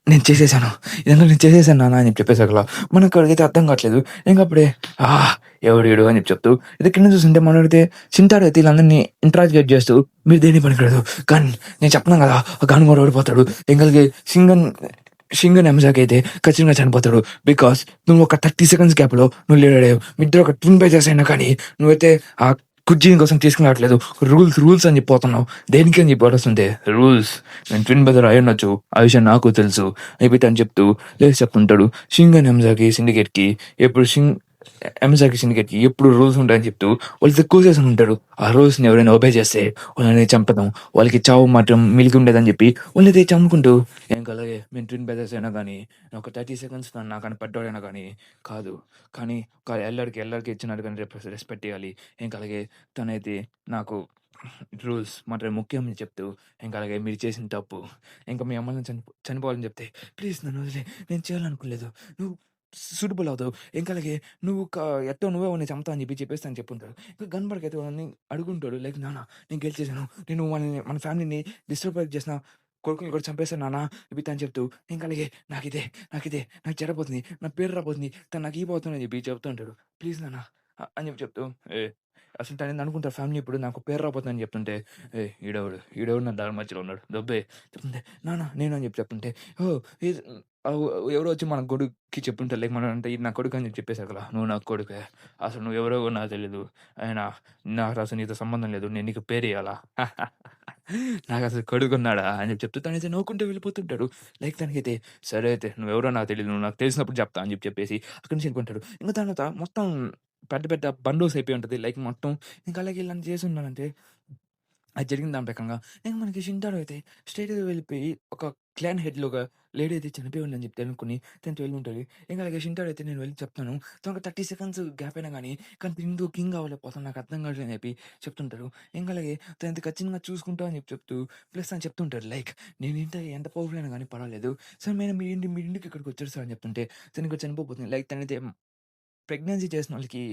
నేను చేసేసాను. ఇదంతా నేను చేసేసాను నాన్న అని చెప్పేసరికలా మనకాడికైతే అర్థం కావట్లేదు. ఇంకప్పుడే ఎవడు ఈడు అని చెప్తూ ఇది కింద చూస్తుంటే మనోడైతే చింటాడైతే వీళ్ళందరినీ ఇంట్రాగేట్ చేస్తూ మీరు దేనికి పనికిరాదు. గన్ నేను చెప్తున్నాను కదా! ఆ గన్ కూడా ఓడిపోతాడు. ఇంకలికి షింగన్ ఎంజాక్ అయితే ఖచ్చితంగా చనిపోతాడు. బికాస్ నువ్వు ఒక 30 సెకండ్స్ గ్యాప్‌లో నువ్వు లీడ్ అయ్యావు. మీ ఇద్దరు ఒక ట్విన్ బ్రదర్స్ అయినా కానీ నువ్వైతే ఆ కుజ్జీని కోసం తీసుకొని రావట్లేదు. రూల్స్ అని చెప్పి పోతున్నావు. దేనికి అని చెప్పి వస్తుంటే రూల్స్ నేను ట్విన్ బ్రదర్ అయ్యుండొచ్చు. ఆ విషయం నాకు తెలుసు. అయిపోయి తను చెప్తూ లేసి చెప్తుంటాడు. షింగన్ ఎంజాకి సిండికేట్‌కి ఎప్పుడు ఎంజాకి సిండికేట్‌కి ఎప్పుడు రూల్స్ ఉంటాయని చెప్తూ వాళ్ళు ఎక్కువ చేసి ఉంటాడు. ఆ రూల్స్‌ని ఎవరైనా ఒబే చేస్తే వాళ్ళని చంపడం. వాళ్ళకి చావు మాత్రం మిలిగి ఉండేదని చెప్పి వాళ్ళనైతే చంపుకుంటూ ఇంకా అలాగే మేము ట్విన్ బ్రదర్స్ అయినా కానీ ఒక 30 సెకండ్స్ నాకన్నా పెద్దోడైనా కానీ కాదు. కానీ ఎల్లరికి ఇచ్చినట్టు కానీ రెస్పెక్ట్ ఇయ్యాలి. ఇంకా అలాగే తనైతే నాకు రూల్స్ మాత్రం ముఖ్యం అని చెప్తూ ఇంకా అలాగే మీరు చేసిన తప్పు. ఇంకా మీ అమ్మని చనిపోవాలని చెప్తే ప్లీజ్ నన్ను వదిలేయి. నేను చేయాలనుకోలేదు. నువ్వు సూటబుల్ అవుతావు. ఇంకా అలాగే నువ్వు ఎట్టో నువ్వే వాడిని చంపుతావు అని చెప్పేసి తను చెప్పుంటాడు. ఇంకా గన్‌బర్గ్ అయితే వాళ్ళని అడుగుంటాడు. లైక్ నాన్న నేను గెలిచేసాను. నేను మన ఫ్యామిలీని డిస్టర్బ్ చేసిన కొడుకుని కూడా చంపేసాను నాన్న ఇవి తను చెప్తూ ఇంకా అలాగే నాకిదే నాకు చెడపోతుంది. నా పేరు రాబోతుంది. తను నాకు ఇయ్యబోతుంది అని చెప్పి చెప్తూ ఉంటాడు. ప్లీజ్ నాన్న అని చెప్పి చెప్తూ ఏ అసలు తనేంది అనుకుంటారు ఫ్యామిలీ ఇప్పుడు నాకు పేరు రాబోతుందని చెప్తుంటే ఈడెవడు నా దారి మధ్యలో ఉన్నాడు. దొబ్బే చెప్తుంటే నాన్న నేను అని చెప్పి చెప్తుంటే ఓహ్! ఇది ఎవరో వచ్చి మన కొడుక్కి చెప్పుంటారు. లైక్ మనం అంటే ఇది నా కొడుకు అని చెప్పేసారు కదా! నువ్వు నా కొడుకే. అసలు నువ్వెవరో కూడా నాకు తెలీదు. అయినా నాకసలు నీతో సంబంధం లేదు. నేను నీకు పేరియ్యాలా? నాకసలు కొడుకున్నాడా? అని చెప్పి చెప్తూ తనైతే నవ్వుకుంటూ వెళ్ళిపోతుంటాడు. లైక్ తనకైతే సరే అయితే నువ్వెవరో నాకు తెలీదు. నువ్వు నాకు తెలిసినప్పుడు చెప్తా అని చెప్పేసి అక్కడి నుంచి వెళ్ళిపోతాడు. ఇంక తర్వాత మొత్తం పెద్ద పెద్ద బండోస్ అయిపోయి ఉంటది. లైక్ మొత్తం ఇంకా అలాగే ఇలా చేసున్నాడంటే అది జరిగిన దాని ప్రకారంగా ఇంక మనకి షింటారో అయితే స్ట్రెయిట్‌గా వెళ్ళిపోయి ఒక క్లాన్ హెడ్‌లో ఒక లేడీ అయితే చనిపోయి ఉందని చెప్పి అనుకుని తనతో వెళ్ళుంటది. ఇంక అలాగే షింటారో అయితే నేను వెళ్ళి చెప్తాను. తనొక 30 సెకండ్స్ గ్యాప్ అయినా గానీ కానీ ఎందుకు కింగ్ అవ్వలేకపోతున్నాను నాకు అర్థం కావట్లేదు అని చెప్పి చెప్తుంటారు. ఇంక అలాగే తనైతే ఖచ్చితంగా చూసుకుంటా అని చెప్పి చెప్తూ ప్లస్ తను చెప్తుంటారు లైక్ ఎంత పవర్‌ఫుల్ అయినా గానీ పర్వాలేదు. సార్ మీ ఇంటికి ఇక్కడికి వచ్చారు సార్ అని చెప్తుంటే తను ఇక్కడ చనిపోబోతుంది. లైక్ తనైతే ప్రెగ్నెన్సీ చేసినోళ్ళకి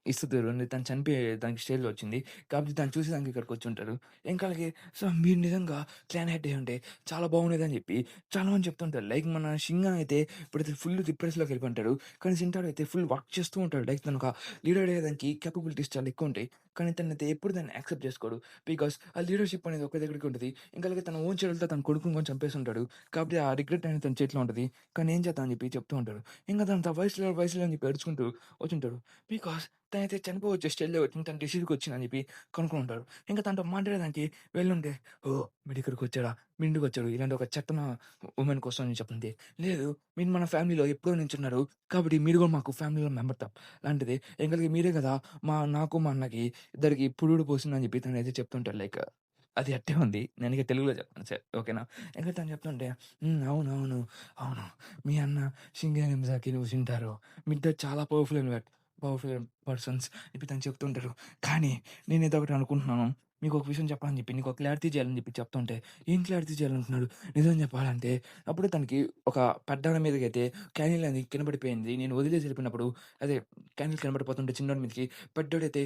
ఇస్తరు. తను చనిపోయే దానికి స్టేజ్‌లో వచ్చింది. కాబట్టి తను చూసేదానికి ఇక్కడికొచ్చుంటారు. ఇంకా అలాగే సో, మీరు నిజంగా క్లాన్ హెడ్ అయ్యుంటే చాలా బాగుండేదని చెప్పి చాలామంది చెప్తుంటారు. లైక్ మన షింగా అయితే ఇప్పుడైతే ఫుల్ డిప్రెషన్‌లోకి వెళ్ళిపోయుంటాడు. కానీ సింటాడో అయితే ఫుల్ వర్క్ చేస్తూ ఉంటాడు. లైక్ తనొక లీడర్ అయ్యేదానికి కేపబిలిటీస్ చాలా ఎక్కువుంటాయి. కానీ తనైతే ఎప్పుడు దాన్ని యాక్సెప్ట్ చేసుకోడు. బికాజ్ ఆ లీడర్‌షిప్ అనేది ఒకే దగ్గరికి ఉంటది. ఇంకా అలాగే తన ఓన్ చెల్లెలతో తన కొడుకుని కూడా చంపేసుంటాడు. కాబట్టి ఆ రిగ్రెట్ అనేది తన చేతిలో ఉంటది. కానీ ఏం చేద్దాం అని చెప్పి చెప్తూ ఉంటాడు. ఇంక తనంత వయసులో అని చెప్పి ఏడ్చుకుంటూ వచ్చుంటాడు. బికాజ్ తనైతే చనిపోవచ్చు స్టేజ్‌లో వచ్చింది. తన డిసీజ్‌కొచ్చిందని చెప్పి కనుక్కొనుంటాడు. ఇంక తనతో మాట్లాడడానికి వెళ్ళుంటే, "ఓహ్! వీడిక్కడికొచ్చాడా? మీ ఇంటికొచ్చాడు. ఇలాంటి ఒక చెత్తన వుమెన్ కోసం" అని చెప్తుంది. "లేదు మీరు మన ఫ్యామిలీలో ఎప్పుడో నించున్నారు. కాబట్టి మీరు కూడా మాకు ఫ్యామిలీలో మెంబర్ లాంటిది. ఎంగలికి మీరే కదా! నాకు మా అన్నకి ఇద్దరికి పురుడు పోసిందని" చెప్పి తనైతే చెప్తుంటాడు. లైక్ అది అట్టే ఉంది. నేను ఇక తెలుగులో చెప్తాను ఓకేనా? ఇంక తను చెప్తుంటే, అవునవును. అవును. మీ అన్న 'షింగన్ మిజాకి' నువ్వు 'షింటారో' మీ ఇద్దరు చాలా పవర్‌ఫుల్ పర్సన్స్ చెప్పి తను చెప్తుంటారు. కానీ నేనైతే ఒకటి అనుకుంటున్నాను. మీకొక విషయం చెప్పాలని చెప్పి, నీకొక క్లారిటీ చేయాలని చెప్పి చెప్తుంటే, ఏం క్లారిటీ చేయాలనుకుంటున్నాడు? నిజం చెప్పాలంటే అప్పుడు తనకి ఒక పెద్దామె మీదకైతే క్యాండిల్ అనేది కింద పడిపోయింది. నేను వదిలేసి వెళ్ళిపోయినప్పుడు అదే క్యాండిల్ కింద పడిపోతుంటే చిన్నోడి మీదకి పెద్దోడైతే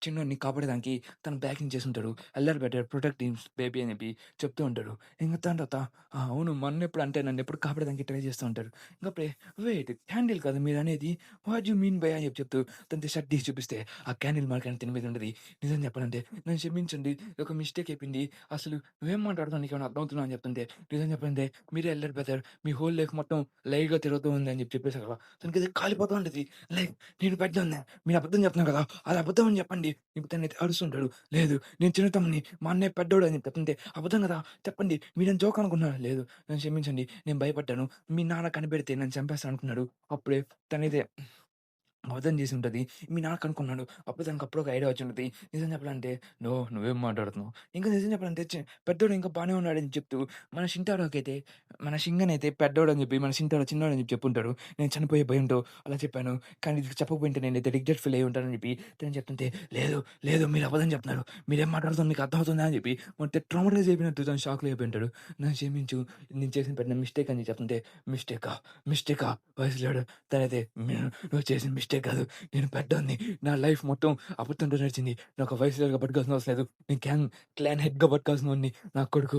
చిన్నోడిని కాపాడడానికి తను బ్యాకింగ్ చేసుంటాడు. ఎల్లర్ బెటర్ ప్రొటెక్ట్ హిమ్ బేబీ అని చెప్పి చెప్తూ ఉంటాడు. ఇంక దాని తర్వాత అవును మొన్నెప్పుడు అంటే నన్నెప్పుడు కాపాడడానికి ట్రై చేస్తూ ఉంటారు. ఇంకప్పుడే వెయిట్ క్యాండిల్ కాదా మీరనేది? వాట్ యూ మీన్ బై అని చెప్తూ తనతో షర్ట్ తీసి చూపిస్తే ఆ క్యాండిల్ మార్క్ అనేది తిన మీద ఉంటది. నిజం చెప్పాలంటే నన్ను క్షమించండి. ఒక మిస్టేక్ అయిపోయింది. అసలు నువ్వేం మాట్లాడుతున్నావు నీకేమైనా అర్థమవుతుందా అని చెప్తుంటే, నిజం చెప్పండి మీరే ఎల్లర్ బ్రదర్. మీ హోల్ లైఫ్ మొత్తం లైవ్‌గా తిరుగుతూ ఉంది అని చెప్పేసారు కదా! తనకైతే కాలిపోతా ఉంటది. లైక్ నేను పెద్దోడిని. మీరు అబద్ధం చెప్తున్నారు కదా! అది అబద్ధం అని చెప్పండి. ఇప్పుడు తనైతే అరుస్తుంటాడు. లేదు నేను చిన్న తమ్ముడిని. మా అన్నయ్య పెద్దోడు అని చెప్తుంటే, అబద్ధం కదా! చెప్పండి. మీరేం జోక్ అనుకుంటున్నారా? లేదు నన్ను క్షమించండి. నేను భయపడ్డాను. మీ నాన్న కనిపెడితే నన్ను చంపేస్తాడు అనుకున్నాడు. అప్పుడే తనైతే అబద్ధం చేసి ఉంటది. మీ నాన్న కనుక్కున్నాడు. అప్పుడు తనకప్పుడు ఒక ఐడియా వచ్చుంటది. నిజం చెప్పాలంటే, నువ్వేం మాట్లాడుతున్నావు? ఇంకా నిజం చెప్పాలంటే పెద్దోడు ఇంకా బానే ఉన్నాడని చెప్తూ, మన షింటారోకైతే మన షింగనైతే పెద్దోడని చెప్పి, మన షింటారో చిన్నోడని చెప్పి చెప్పుంటాడు. నేను చనిపోయే భయంతో అలా చెప్పాను. కానీ ఇది చెప్పకపోయింటే నేనైతే రిగ్రెట్ ఫీల్ అయ్యి ఉంటానని చెప్పి తను చెప్తుంటే, లేదు మీరు అబద్ధం చెప్తున్నారు. మీరేం మాట్లాడుతున్నారు మీకు అర్థమవుతుందా? అని చెప్పి మొత్తం ట్రామటైజ్ అయిపోయినట్టు తను షాక్‌లో అయిపోయి ఉంటాడు. నన్ను క్షమించు. నేను చేసిన పెద్ద మిస్టేక్ అని చెప్తుంటే, మిస్టేకా? వయసులోడు తనైతే నువ్వు చేసిన మిస్టేక్ కాదు. నేను పెద్దోడిని. నా లైఫ్ మొత్తం అబద్ధంతో నడిచింది. నాకొక వైస్ లీడర్‌గా బతకాల్సిన అవసరం లేదు. నేను క్లాన్ హెడ్‌గా బతకాల్సినోడిని. నా కొడుకు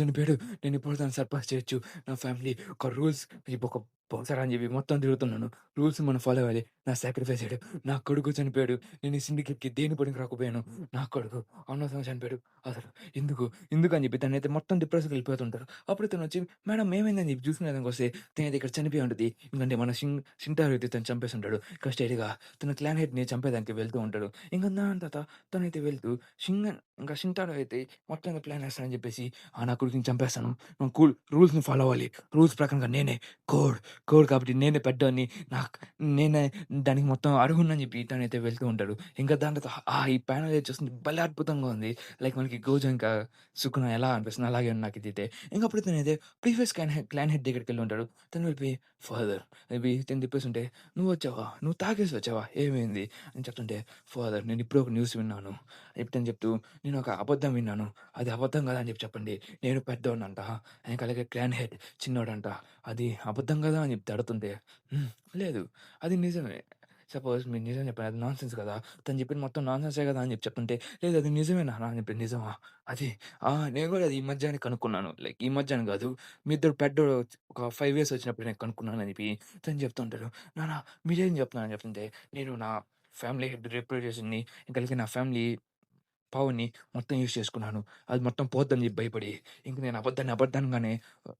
చనిపోయాడు. నేనిప్పుడు దాన్ని సర్పాస్ చేయొచ్చు. నా ఫ్యామిలీ ఒక రూల్స్ ఒక బౌన్సర్ అని చెప్పి మొత్తం తిరుగుతున్నాను. రూల్స్ మనం ఫాలో అవ్వాలి. నా సాక్రిఫైస్ అయ్యాడు. నా కొడుకు చనిపోయాడు. నేను ఈ సిండికేట్‌కి దేని పనికి రాకపోయాను. నా కొడుకు అనవసరంగా చనిపోయాడు. అసలు ఎందుకు? ఎందుకని చెప్పి తనైతే మొత్తం డిప్రెషన్‌కి వెళ్ళిపోతుంటారు. అప్పుడు తనొచ్చి మేడం ఏమైందని చెప్పి చూసుకునేదానికొస్తే తనైతే ఇక్కడ చనిపోయి ఉంటది. ఎందుకంటే మన షింటారో అయితే తను చంపేసుంటాడు. ఇక స్ట్రెయిట్‌గా తన క్లాన్ హెడ్‌ని చంపేదానికి వెళ్తూ ఉంటాడు. ఇంక దాని తర్వాత తనైతే వెళ్తూ ఇంకా షింటారో అయితే మొత్తంగా ప్లాన్ ఏస్తానని చెప్పేసి నా కొడుకుని చంపేస్తాను. రూల్స్‌ని ఫాలో అవ్వాలి. రూల్స్ ప్రకారంగా నేనే కోడ్, కోడ్ కాబట్టి నేనే పెద్దోడిని. నాకు నేనే దానికి మొత్తం అర్హుడినని చెప్పి తనైతే వెళ్తూ ఉంటాడు. ఇంకా దాని తర్వాత ఈ ప్యానెల్ అయితే చూస్తుంటే భలే అద్భుతంగా ఉంది. లైక్ మనకి 'గోజో' ఇంకా 'సుకున' ఎలా అనిపిస్తుంది అలాగే ఉంది నాకిదైతే. ఇంక అప్పుడు తనైతే ప్రీవియస్ క్లాన్ హెడ్ దగ్గరికెళ్ళి ఉంటాడు. తను వెళ్ళిపోయి ఫాదర్ తను తిప్పేస్తుంటే "నువ్వొచ్చావా? నువ్వు తాగేసి వచ్చావా? ఏమైంది?" అని చెప్తుంటే ఫాదర్ నేనిప్పుడే ఒక న్యూస్ విన్నాను. చెప్తని చెప్తూ నేనొక అబద్ధం విన్నాను. అది అబద్ధం కాదా అని చెప్పి చెప్పండి. నేను పెద్దోడినంట. ఇంకా అలాగే క్లాన్ హెడ్ చిన్నోడంట. అది అబద్ధం కదా! అని చెప్పి అడుగుతుంటే లేదు అది నిజమే. సపోజ్ మీరు నిజం చెప్పారు. అది నాన్‌సెన్స్ కదా! తను చెప్పింది మొత్తం నాన్‌సెన్సే కదా! అని చెప్పి చెప్తుంటే, లేదు అది నిజమే నాన్న అని చెప్పి నిజమా? అది నేను కూడా అది ఈ మధ్యనే కనుక్కున్నాను. లైక్ ఈ మధ్య అని కాదు. మీ ఇద్దరు పెద్దోడు ఒక 5 ఇయర్స్ వచ్చినప్పుడు నేను కనుక్కున్నాను అని చెప్పి తను చెప్తుంటాడు. నాన్న మీరేం చెప్తున్నారని చెప్తుంటే, నేను నా ఫ్యామిలీ హెడ్ రిప్రజెంటేషన్‌ని ఇంకా అలాగే నా ఫ్యామిలీ పవర్‌ని మొత్తం యూజ్ చేసుకున్నాను. అది మొత్తం పోద్దని చెప్పి భయపడి, ఇంక నేను అబద్ధాంగానే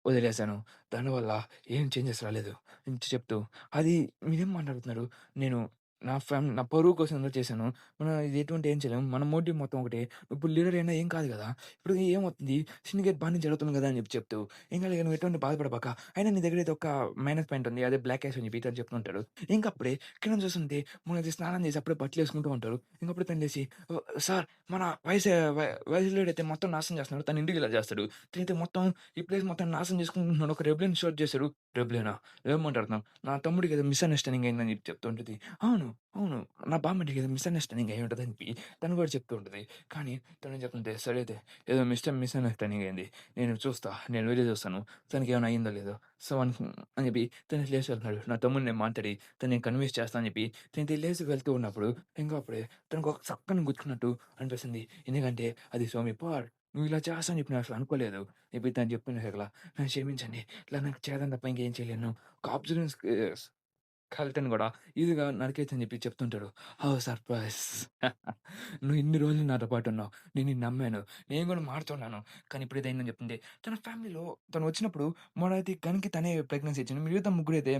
వదిలేసాను. దానివల్ల ఏం చేంజెస్ రాలేదు. ఇంత చెప్తూ, అది మీరేం మాట్లాడుతున్నారు? నేను నా పరువు కోసం ఏదో చేశాను. మనం ఇది ఎటువంటి ఏం చేయలేము. మన మోటివ్ మొత్తం ఒకటే. ఇప్పుడు లీడర్ అయినా ఏం కాదు గదా! ఇప్పుడు ఏమవుతుంది? సిండికేట్ బానే జరుగుతుంది గదా! అని చెప్పి చెప్తూ, "ఏం కాదు నువ్వు ఎటువంటి బాధపడబాక. అయినా నీ దగ్గర అయితే ఒక మైనస్ పాయింట్ ఉంది. అదే బ్లాక్ యాష్ అని చెప్పి ఇతను చెప్తుంటాడు. ఇంకప్పుడే కిరణ్ చూస్తుంటే, మొన్నైతే స్నానం చేసి అప్పుడే బట్టలేసుకుంటూ ఉంటారు. ఇంకప్పుడు తను లేసి, సార్ మన వైస్ లీడర్ అయితే మొత్తం నాశనం చేస్తున్నాడు. తన ఇంటికి ఇలా చేస్తాడు. తినైతే మొత్తం ఈ ప్లేస్ మొత్తం నాశనం చేసుకుంటున్నాడు. ఒక రెబెలియన్ స్టార్ట్ చేశాడు. రెబెలియనా? ఏం మాట్లాడుతున్నావు? నా తమ్ముడికి ఏదో మిస్‌అండర్‌స్టాండింగ్ అయిందని చెప్పి చెప్తుంటది. అవును. అవును. నా బామ్మర్దికి ఏదో మిస్‌అండర్‌స్టాండింగ్ అయ్యి ఉంటదని చెప్పి తను కూడా చెప్తూ ఉంటది. కానీ తనేం చెప్తుంటే, సరే అయితే ఏదో మిస్‌అండర్‌స్టాండింగ్ అయింది. నేను చూస్తా. నేను వెళ్లి చూస్తాను. తనకేమైనా అయిందో లేదో. సో, అని చెప్పి తను లేసి వెళ్తున్నాడు. నా తమ్ముడిని నేను మాట్లాడి తనని కన్విన్స్ చేస్తా అని చెప్పి తనైతే లేసి వెళ్తూ ఉన్నప్పుడు ఇంకా అప్పుడే తనకు ఒక సక్కన గుచ్చుకున్నట్టు అనిపిస్తుంది. ఎందుకంటే అది సోమి పవర్. నువ్వు ఇలా చేస్తావు అని చెప్పి నేను అసలు అనుకోలేదు. చెప్పి తను చెప్పిన సకల నన్ను క్షమించండి. ఇలా నాకు చేతన తప్ప ఇంకేం చేయలేను. ఒక ఆబ్జర్వెన్స్ కల్టెన్ గూడా ఈజీగా నరికేయొచ్చని జెప్పి చెప్తుంటాడు. ఓహ్! సర్ప్రైజ్. నువ్వు ఇన్ని రోజులు నాతో పాటున్నావు. నేను నిన్ను నమ్మాను. నేను గూడా మారుతున్నాను. కానీ ఇప్పుడు ఇదయిందని జెప్తుంటే తన ఫ్యామిలీలో తనొచ్చినప్పుడు మొదటి గన్‌కి తనే ప్రెగ్నెన్సీ ఇచ్చింది. మిగతా ముగ్గురైతే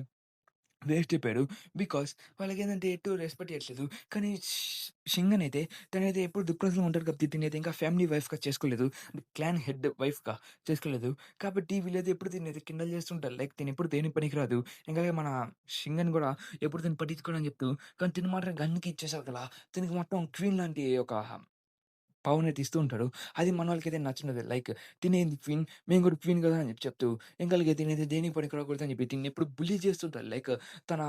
వేస్ట్ అయిపోయాడు. బికాజ్ వాళ్ళకేందంటే ఎటు రెస్పెక్ట్ ఇయ్యట్లేదు. కానీ షింగనైతే తనైతే ఎప్పుడు డిప్రెషన్‌లో ఉంటాడు కాబట్టి తినైతే ఇంకా ఫ్యామిలీ వైఫ్‌గా చేసుకోలేదు. క్లాన్ హెడ్ వైఫ్‌గా చేసుకోలేదు. కాబట్టి వీళ్ళైతే ఎప్పుడు దీన్నైతే కిండల్ చేస్తుంటారు. లైక్ తినెప్పుడు దేనికి పనికిరాదు. ఇంకా మన షింగన్ గూడా ఎప్పుడు దీన్ని పట్టించుకోడని చెప్తూ కానీ తిను మాత్రం గన్‌కి ఇచ్చేసావు కదా! తినకి మొత్తం క్వీన్ లాంటి ఒక పవనయితే ఇస్తూ ఉంటాడు. అది మనోళ్ళకైతే నచ్చుండదు. లైక్ తినేంది క్వీన్, మేము కూడా క్వీన్ కదా! అని చెప్పి చెప్తూ, ఇంకలాగే తినేది దేనికి పనికి రాకూడదని చెప్పి తిన్నెప్పుడు బుల్లీ చేస్తుంటారు. లైక్ తన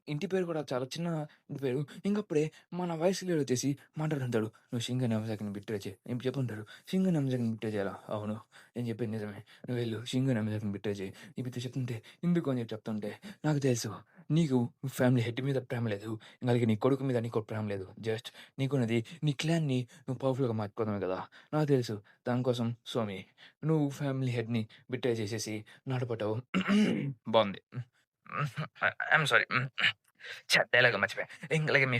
ఇంటి పేరు కూడా చాలా చిన్న ఇంటి పేరు. ఇంకప్పుడే మన వయసు లీడొచ్చేసి మాట్లాడుతుంటాడు. "నువ్వు 'షింగన్ యమజాకిని బిట్రే చెయి" అని చెప్పుంటాడు. 'షింగన్ యమజాకిని బిట్రే చేయాలా?' "అవును. నేను చెప్పేది నిజమే. నువ్వెళ్ళు 'షింగన్ యమజాకిని బిట్రే చెయి' చెప్పి చెప్తుంటే, "ఎందుకు?" అని చెప్పి చెప్తుంటే, "నాకు తెలుసు నీకు ఫ్యామిలీ హెడ్ మీద ప్రేమ లేదు. అలాగే నీ కొడుకు మీద నీకు ప్రేమ లేదు. జస్ట్ నీకున్నది నీ క్లాన్‌ని నువ్వు పవర్‌ఫుల్‌గా మార్చుకోవడమే కదా! నాకు తెలుసు. దానికోసం స్వామి నువ్వు ఫ్యామిలీ హెడ్‌ని బిట్రే చేసేసి నాతో పట్టావు. బావుంది. I'm sorry. డైలాగ్ మర్చిపోయా. అలాగే మీ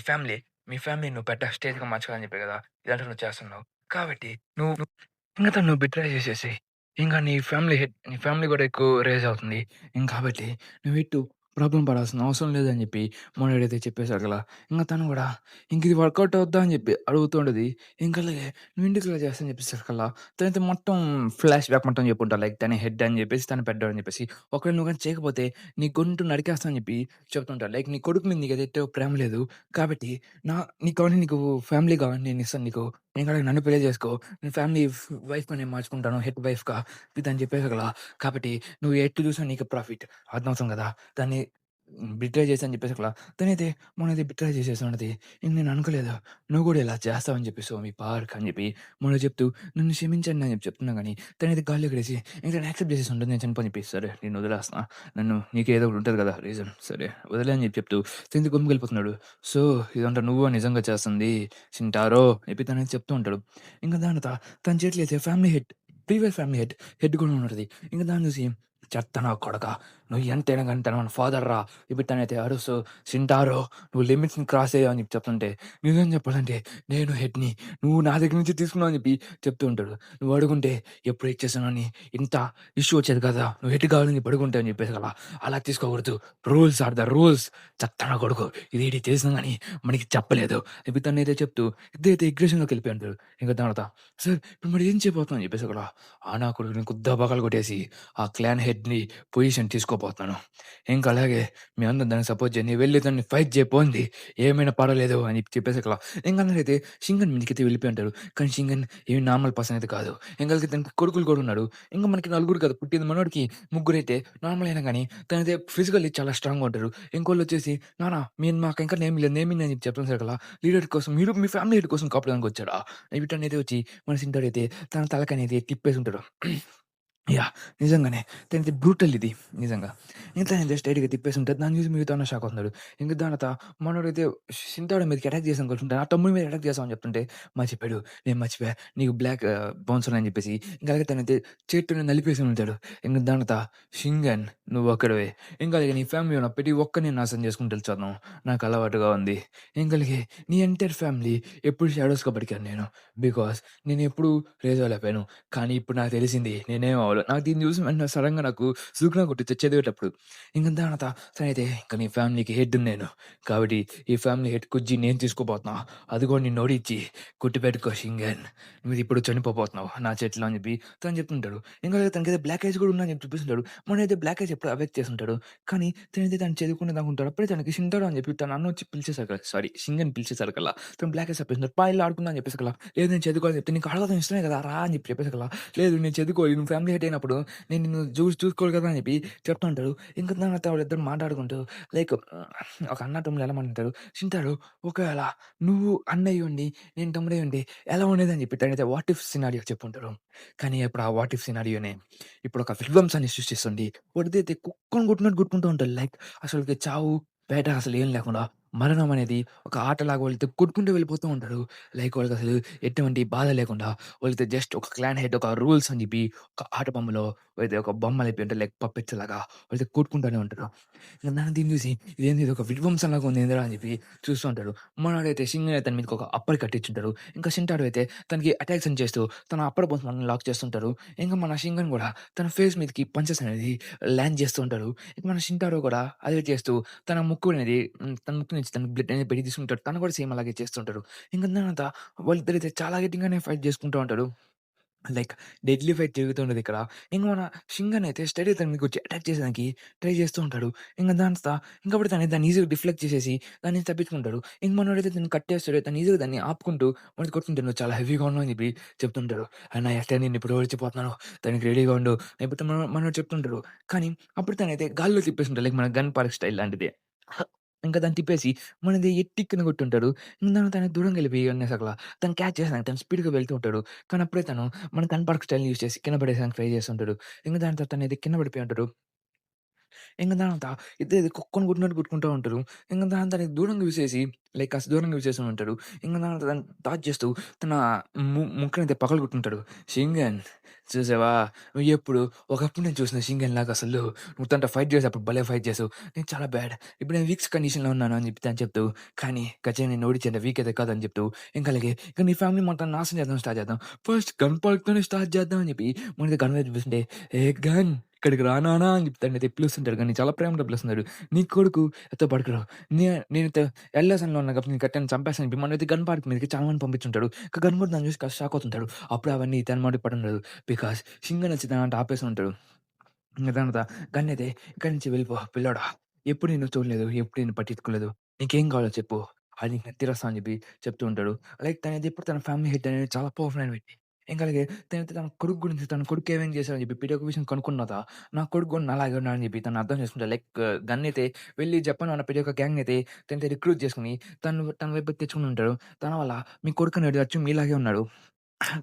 ఫ్యామిలీ నువ్వు పెద్ద స్టేజ్‌గా మార్చుకోవాలని చెప్పావు కదా! ఇదంతా నువ్వు చేస్తున్నావు. కాబట్టి నువ్వు ఇంక నువ్వు బిట్రే చేసేసేయి. ఇంకా నీ ఫ్యామిలీ కూడా ఎక్కువ రైజ్ అవుతుంది. కాబట్టి నువ్వెట్టు ప్రాబ్లమ్ పడాల్సిన అవసరం లేదని చెప్పి మనోడైతే చెప్పేసాడు కదా! ఇంక తను కూడా ఇంక ఇది వర్కౌట్ అవుద్దా అని చెప్పి అడుగుతుంటది. అలాగే నువ్వు ఎందుకిలా చేస్తా అని చెప్పేసరికల్లా తనైతే మొత్తం ఫ్లాష్ బ్యాక్ మొత్తం చెప్పుంటారు. లైక్ తనే హెడ్ అని చెప్పేసి, తను పెద్దోడని చెప్పేసి. ఒకవేళ నువ్వు గాని చేయకపోతే నీ గొంతు నరికేస్తా అని చెప్పి చెప్తుంటారు. లైక్ నీ కొడుకు మీద నీకైతే ప్రేమ లేదు. కాబట్టి నా నీకు కావాలంటే నీకు ఫ్యామిలీగా నేనిస్తాను నీకు. అలాగే నన్ను పెళ్లి చేసుకో. నేను ఫ్యామిలీ వైఫ్‌గా నేను మార్చుకుంటాను. హెడ్ వైఫ్‌గా ఇదని చెప్పేసగల. కాబట్టి నువ్వు ఎటు చూసినా నీకు ప్రాఫిట్. అర్థమవుతుంది కదా! దాన్ని బిట్రే చేశా అని చెప్పేసి అట్లా. తనైతే మొన్నైతే బిట్రే చేసేసానది. ఇంక నేను అనుకోలేదు. నువ్వు కూడా ఇలా చేస్తావని చెప్పేసి ఓ మీ పార్క్ అని చెప్పి మొన్న చెప్తూ నన్ను క్షమించండి అని చెప్పి చెప్తున్నా గానీ, తనైతే గాల్లో ఎగరేసి ఇంక నేను యాక్సెప్ట్ చేసేసి ఉంటుంది. నేను చనిపోని చెప్పి, సరే నేను వదిలేస్తున్నా. నన్ను నీకు ఏదో ఒకటి ఉంటది కదా రీజన్. సరే వదిలే అని చెప్పి చెప్తూ తింది గమ్ముకెళ్ళిపోతున్నాడు. సో, ఇదంతా నువ్వా నిజంగా చేస్తుంది సింటారో అని చెప్పి తనైతే చెప్తూ ఉంటాడు. ఇంక దాని తన చేతిలో అయితే family head, previous family head కూడా ఉంటది. ఇంక దాన్ని చూసి చెత్త నా కొడకా! నువ్వు ఎంతైనా గాని తను మన ఫాదర్ రా! ఇప్పుడు తనైతే అరుస్తూ సింటారో నువ్వు లిమిట్స్‌ని క్రాస్ అయ్యావు అని చెప్పి చెప్తుంటే, నిజం చెప్పాలంటే నేను హెడ్‌ని నువ్వు నా దగ్గర నుంచి తీసుకున్నావు అని చెప్పి చెప్తూ ఉంటాడు. నువ్వు అడుగుంటే ఎప్పుడు ఇచ్చేసానని ఇంత ఇష్యూ వచ్చేది కదా! నువ్వు హెడ్ కావాలని చెప్పి అడుగుంటే అని చెప్పేసి అలా తీసుకోకూడదు. Rules are the rules. చెత్త నా కొడుకు ఇది ఈడికి తెలిసినా గాని మనకి చెప్పలేదు. ఇప్పుడు తనైతే చెప్తూ ఇద్దరైతే ఎగ్రెషన్‌లోకి వెళ్ళిపోయి ఉంటారు. ఇంక తర్వాత సార్ ఇప్పుడు మరి ఏం చేయబోతున్నావు అని చెప్పేసి ఆ నా కొడుకుని గుద్ద బగలు కొట్టేసి ఆ క్లాన్ హెడ్‌ని పొజిషన్ తీసుకోబోతున్నాను. ఇంక అలాగే మీ అందరూ దానికి సపోర్ట్ చేయండి. వెళ్లి దాన్ని ఫైట్ చేయిపోండి. ఏమైనా పర్వాలేదు అని చెప్పేసి ఇంక అందరైతే షింగన్ మీదకైతే వెళ్ళిపోయి ఉంటారు. కానీ షింగన్ ఏమి నార్మల్ పర్సన్ అయితే కాదు. ఇంక తనకి కొడుకులు కూడా ఉన్నాడు. ఇంక మనకి నలుగురు కదా పుట్టింది మనోడికి ముగ్గురైతే నార్మల్ అయినా గానీ తనైతే ఫిజికల్లీ చాలా స్ట్రాంగ్‌గా ఉంటారు. ఇంకోళ్ళొచ్చేసి నాన్న మాకు ఇంకా నేమ్ లేదు. నేమింగ్ అని చెప్పి చెప్తాను సరికలా లీడర్ కోసం మీరు మీ ఫ్యామిలీ లీడర్ కోసం కాపాడడానికి వచ్చాడా? వీటన్నైతే వచ్చి మన సింటాడైతే తన తలకనేది తిప్పేసుంటాడు. యాహ్! నిజంగానే. తనది బ్రూటల్ ఇది నిజంగా. ఇంక స్ట్రెయిట్‌గా తిప్పేసుంటది. దాన్ని చూసి మిగతా షాక్ అవుతున్నాడు. ఇంక దాని మనోడైతే సింతాడ మీదకి అటాక్ చేసామనుకుంటుంటే, నా తమ్ముడి మీద అటాక్ చేసామని చెప్తుంటే, చెప్పాడు. నేను మర్చిపోయా. నీకు బ్లాక్ బౌన్స్ ఉన్నాయని చెప్పేసి. ఇంక అలాగే తనైతే చేత్తోనే నలిపేసి ఉంటాడు. ఇంక దాని షింగన్ నువ్వొక్కడివే. ఇంక అలాగే నీ ఫ్యామిలీలో ఉన్న ప్రతి ఒక్కరిని నాశనం చేసుకుంటూ ఎళ్తున్నావు. నాకు అలవాటుగా ఉంది. ఇంక అలాగే నీ ఎంటైర్ ఫ్యామిలీ ఎప్పుడు షాడోస్‌గా బతికాను నేను. బికాజ్ నేనెప్పుడూ రైజ్ అవ్వలేకపోయాను. కానీ ఇప్పుడు నాకు తెలిసింది నేనేం అవ్వలేదు. నాకు దీన్ని చూసి వెంటనే సడెన్‌గా నాకు సుకున కొట్టింది చదివేటప్పుడు. ఇంక దాని సరే ఇంక నీ ఫ్యామిలీకి హెడ్‌ని నేను. కాబట్టి ఈ ఫ్యామిలీ హెడ్ కుజ్జి నేను తీసుకోబోతున్నా. అది కూడా నిన్ను ఓడించి గుర్తుపెట్టుకో షింగన్. నువ్విప్పుడు చనిపోబోతున్నావు నా చేతిలో అని చెప్పి తను చెప్తుంటాడు. ఇంకా తనకైతే బ్లాక్ ఐస్ కూడా ఉన్నాయని చెప్పి చూపిస్తుంటాడు. మనైతే బ్లాక్ ఐస్ ఎప్పుడో అవాయిడ్ చేసుంటాడు. కానీ తనైతే తను చదువుకునేదాకుంటాడు. అప్పుడే తనకి షింటాడో అని చెప్పి తన అన్న వచ్చి పిలిచేసరికి సారీ షింగన్ పిలిచేసరికల్లా తను బ్లాక్ ఐస్ చెప్పేస్తున్నాడు. "పా ఎళ్లి ఆడుకుందాం" అని చెప్పేసరికల్లా లేదు నేను చదువుకోవాలని చెప్తే "నీకు ఆడడం ఇష్టమే కదా! రా" అని చెప్పి చెప్పేసరికల్లా లేదు నేను చదువుకోవాలి. నువ్వు ఫ్యామిలీ హెడ్ అయినప్పుడు నేను నిన్ను చూసుకోవాలి కదా! అని చెప్పి చెప్తా ఉంటాడు. ఇంక తర్వాత వాళ్ళిద్దరు మాట్లాడుకుంటూ లైక్ ఒక అన్న తమ్ముడు ఎలా మాట్లాడతారు. "చింటాడు ఒకవేళ నువ్వు అన్నయ్యుండి, నేను తమ్ముడయ్యుండి ఎలా ఉండేదని" చెప్పి తనైతే వాట్ ఇఫ్ సినారియో చెప్పుంటారు. కానీ ఇప్పుడు ఆ వాట్ ఇఫ్ సినారియోనే ఇప్పుడు ఒక విధ్వంసాన్ని సృష్టిస్తుంది. వాడిదైతే కుక్కని కొట్టినట్టు కొట్టుకుంటూ ఉంటాడు. లైక్ అసలకి చావు, పేట అసలేం లేకుండా మరణం అనేది ఒక ఆటలాగా వాళ్ళైతే కొట్టుకుంటూ వెళ్ళిపోతూ ఉంటారు. లైక్ వాళ్ళకసలు ఎటువంటి బాధ లేకుండా వాళ్ళైతే జస్ట్ ఒక క్లాన్ హెడ్ ఒక రూల్స్ అని చెప్పి ఒక ఆట బొమ్మలో అయితే ఒక బొమ్మలైపోయి ఉంటారు. లైక్ పప్పెట్స్ లాగా వాళ్ళైతే కొట్టుకుంటూనే ఉంటారు. ఇంక నాన్న దీన్ని చూసి ఇదేంది ఇదొక విధ్వంసంలాగా ఉంది ఏందిరా అని చెప్పి చూస్తూ ఉంటాడు. మనోడైతే షింగన్ అయితే తన మీదకి ఒక అప్పర్ కట్టించుంటాడు. ఇంకా షింటాడో అయితే తనకి అటాక్స్ అని చేస్తూ తన అప్పర్ బోన్స్ మనల్ని లాక్ చేస్తుంటారు. ఇంక మన షింగన్ గూడా తన ఫేస్ మీదకి పంచెస్ అనేది ల్యాండ్ చేస్తూ ఉంటాడు. ఇక మన షింటారో కూడా అదే చేస్తూ తన ముక్కు అనేది తన ముక్కు నుంచి తన బ్లడ్ అనేది బయటికి తీసుకుంటాడు. తను కూడా సేమ్ అలాగే చేస్తుంటాడు. ఇంక తర్వాత వాళ్ళిద్దరైతే చాలా గట్టిగానే ఫైట్ చేసుకుంటూ ఉంటారు. లైక్ డెడ్లీ ఫైట్ జరుగుతుంటదిక్కడ. ఇంక మన షింగన్ అయితే స్ట్రెయిట్‌గా తన మీదకొచ్చి అటాక్ చేసేదానికి ట్రై చేస్తూ ఉంటాడు. ఇంక ఇంకప్పుడు దాన్ని ఈజీగా డిఫ్లెక్ట్ చేసేసి దాని నుంచి తప్పించుకుంటాడు. ఇంక మనోడైతే దాన్ని కట్టేస్తాడు. తను ఈజీగా దాన్ని ఆపుకుంటూ వాడిని కొడుతుంటాడు. "నువ్వు చాలా హెవీగా ఉన్నావు" అని చెప్పి చెప్తుంటాడు. "అన్నయ్య ఎట్లా నేనిప్పుడు ఓడిచిపోతున్నాను. దానికి రెడీగా ఉండు" లేకపోతే మనోడు చెప్తుంటాడు. కానీ అప్పుడు తనైతే గాల్లో తిప్పేస్తుంటాడు. లైక్ మన గన్ పార్క్ స్టైల్ లాంటిది. ఇంకా దాన్ని తిప్పేసి మనది టిక్కని కొట్టుంటాడు. ఇంక తను దూరంగా వెళ్ళిపోయి తను క్యాచ్ చేసేదానికి తను స్పీడ్‌గా వెళ్తూ ఉంటాడు. కానీ అప్పుడే తను మన గన్ పార్క్ స్టైల్‌ని యూజ్ చేసి కింద పడేయడానికి ట్రై చేస్తుంటాడు. ఇంక దాని తర్వాత తనైతే కింద పడిపోయి ఉంటాడు. ఇంక తర్వాత ఇద్దరిది కుక్కని కొట్టినట్టు కొట్టుకుంటా ఉంటారు. ఇంక దానికి దూరంగా విసిరేసి లైక్ కాస్త దూరంగా విసిరేసి ఉంటాడు. ఇంక దాన్ని టార్చ్ చేస్తూ తన ముక్కునైతే పగలగొట్టుంటాడు. షింగన్ చూసావా? నువ్వెప్పుడు ఒకప్పుడు నేను చూసిన షింగన్ లాగా అసలు నువ్వు తనతో ఫైట్ చేసేప్పుడు భలే ఫైట్ చేసావు. నేను చాలా బ్యాడ్. ఇప్పుడు నేను వీక్స్ కండిషన్‌లో ఉన్నాను అని చెప్పి తను చెప్తూ, కానీ ఖచ్చితంగా నేను ఓడించేంత వీక్ అయితే కాదని చెప్తూ, ఇంకా అలాగే ఇక నీ ఫ్యామిలీ మొత్తం నాశనం చేద్దాం స్టార్ట్ చేద్దాం. ఫస్ట్ గన్ పార్క్‌తోనే స్టార్ట్ చేద్దాం అని చెప్పి మనది గన్ వైపు చూస్తుంటే, ఏ గన్ ఇక్కడికి రా నాన్న అని చెప్పి తనైతే పిలుస్తుంటాడు గానీ చాలా ప్రేమగా పిలుస్తున్నాడు. నీ కొడుకు ఎత్తో పడుకురా. నేనైతే ఎల్ఎస్ఎన్‌లో ఉన్నా కాబట్టి నీ కట్టని చంపేస్తాను చెప్పి మనైతే గన్ పార్క్ మీదకి చాలా మందిని పంపించుంటాడు. గన్ కూడా దాన్ని చూసి కాస్త షాక్ అవుతుంటాడు. అప్పుడు అవన్నీ తన మాట పడుండదు. బికాజ్ సింగన్ వచ్చి తన అంటే ఆపేసి ఉంటాడు. ఇంక తర్వాత గన్నయితే ఇక్కడి నుంచి వెళ్ళిపో పిల్లోడా. ఎప్పుడు నిన్ను చూడలేదు. ఎప్పుడు నిన్ను పట్టించుకోలేదు. నీకేం కావాలో చెప్పు. అది నీకు తీరస్తా అని చెప్పి చెప్తూ ఉంటాడు. లైక్ తనైతే ఇప్పుడు తన ఫ్యామిలీ హెడ్ అనేది చాలా పవర్‌ఫుల్ అయిన వ్యక్తి. ఇంకా అలాగే తన కొడుకు గురించి తన కొడుకు ఏమేం చేశాడని చెప్పి ప్రతి ఒక్క విషయం కనుక్కున్న తర్వాత నా కొడుకు కూడా నాలాగే ఉన్నాడని చెప్పి తను అర్థం చేసుకుంటాడు. లైక్ గన్ అయితే వెళ్లి జపాన్‌లో ఉన్న ప్రతి ఒక్క గ్యాంగ్‌ని అయితే తనైతే రిక్రూట్ చేసుకొని తన వైపు తెచ్చుకొని ఉంటాడు. తన వల్ల మీ కొడుకు అనేవాడు అచ్చు మీలాగే ఉన్నాడు.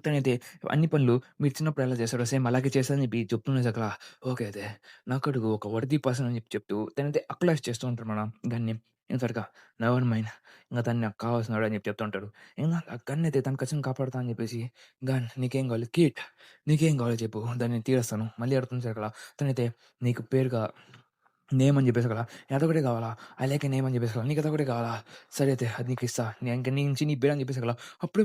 తనైతే అన్ని పనులు మీరు చిన్నప్పుడు ఎలా చేశాడో సేమ్ అలాగే చేశాడని చెప్పి చెప్తున్నా ఓకే అయితే నా కొడుకు ఒక వర్తీ పర్సన్ అని చెప్పి చెప్తూ తనైతే అక్యులైజ్ చేస్తూ ఉంటారు మన గన్‌ని. ఇన్‌ఫాక్ట్‌గా నెవర్ మైండ్ ఇంక తను నాకు కావాల్సినోడు అని చెప్పి చెప్తూ ఉంటాడు. ఇంగ ఆ గన్ అయితే తన కసిని కాపాడుతా అని చెప్పేసి గన్ నీకేం కావాలి? కిడ్ నీకేం కావాలో చెప్పు దాన్ని నేను తీరుస్తాను. మళ్ళీ అడుగుతుంది అక్కడ తనైతే నీకు పేరుగా నేమ్ అని చెప్పేసి అక్కడ అదొకటే కావాలా? ఐ లైక్ ఎ నేమ్ అని చెప్పేసి అక్కడ నీకు అదొకటే కావాలా? సరే అయితే అది నీకిస్తా. నేను ఇంక నీ నుంచి నీ పేరు అని చెప్పేసి అక్కడ అప్పుడే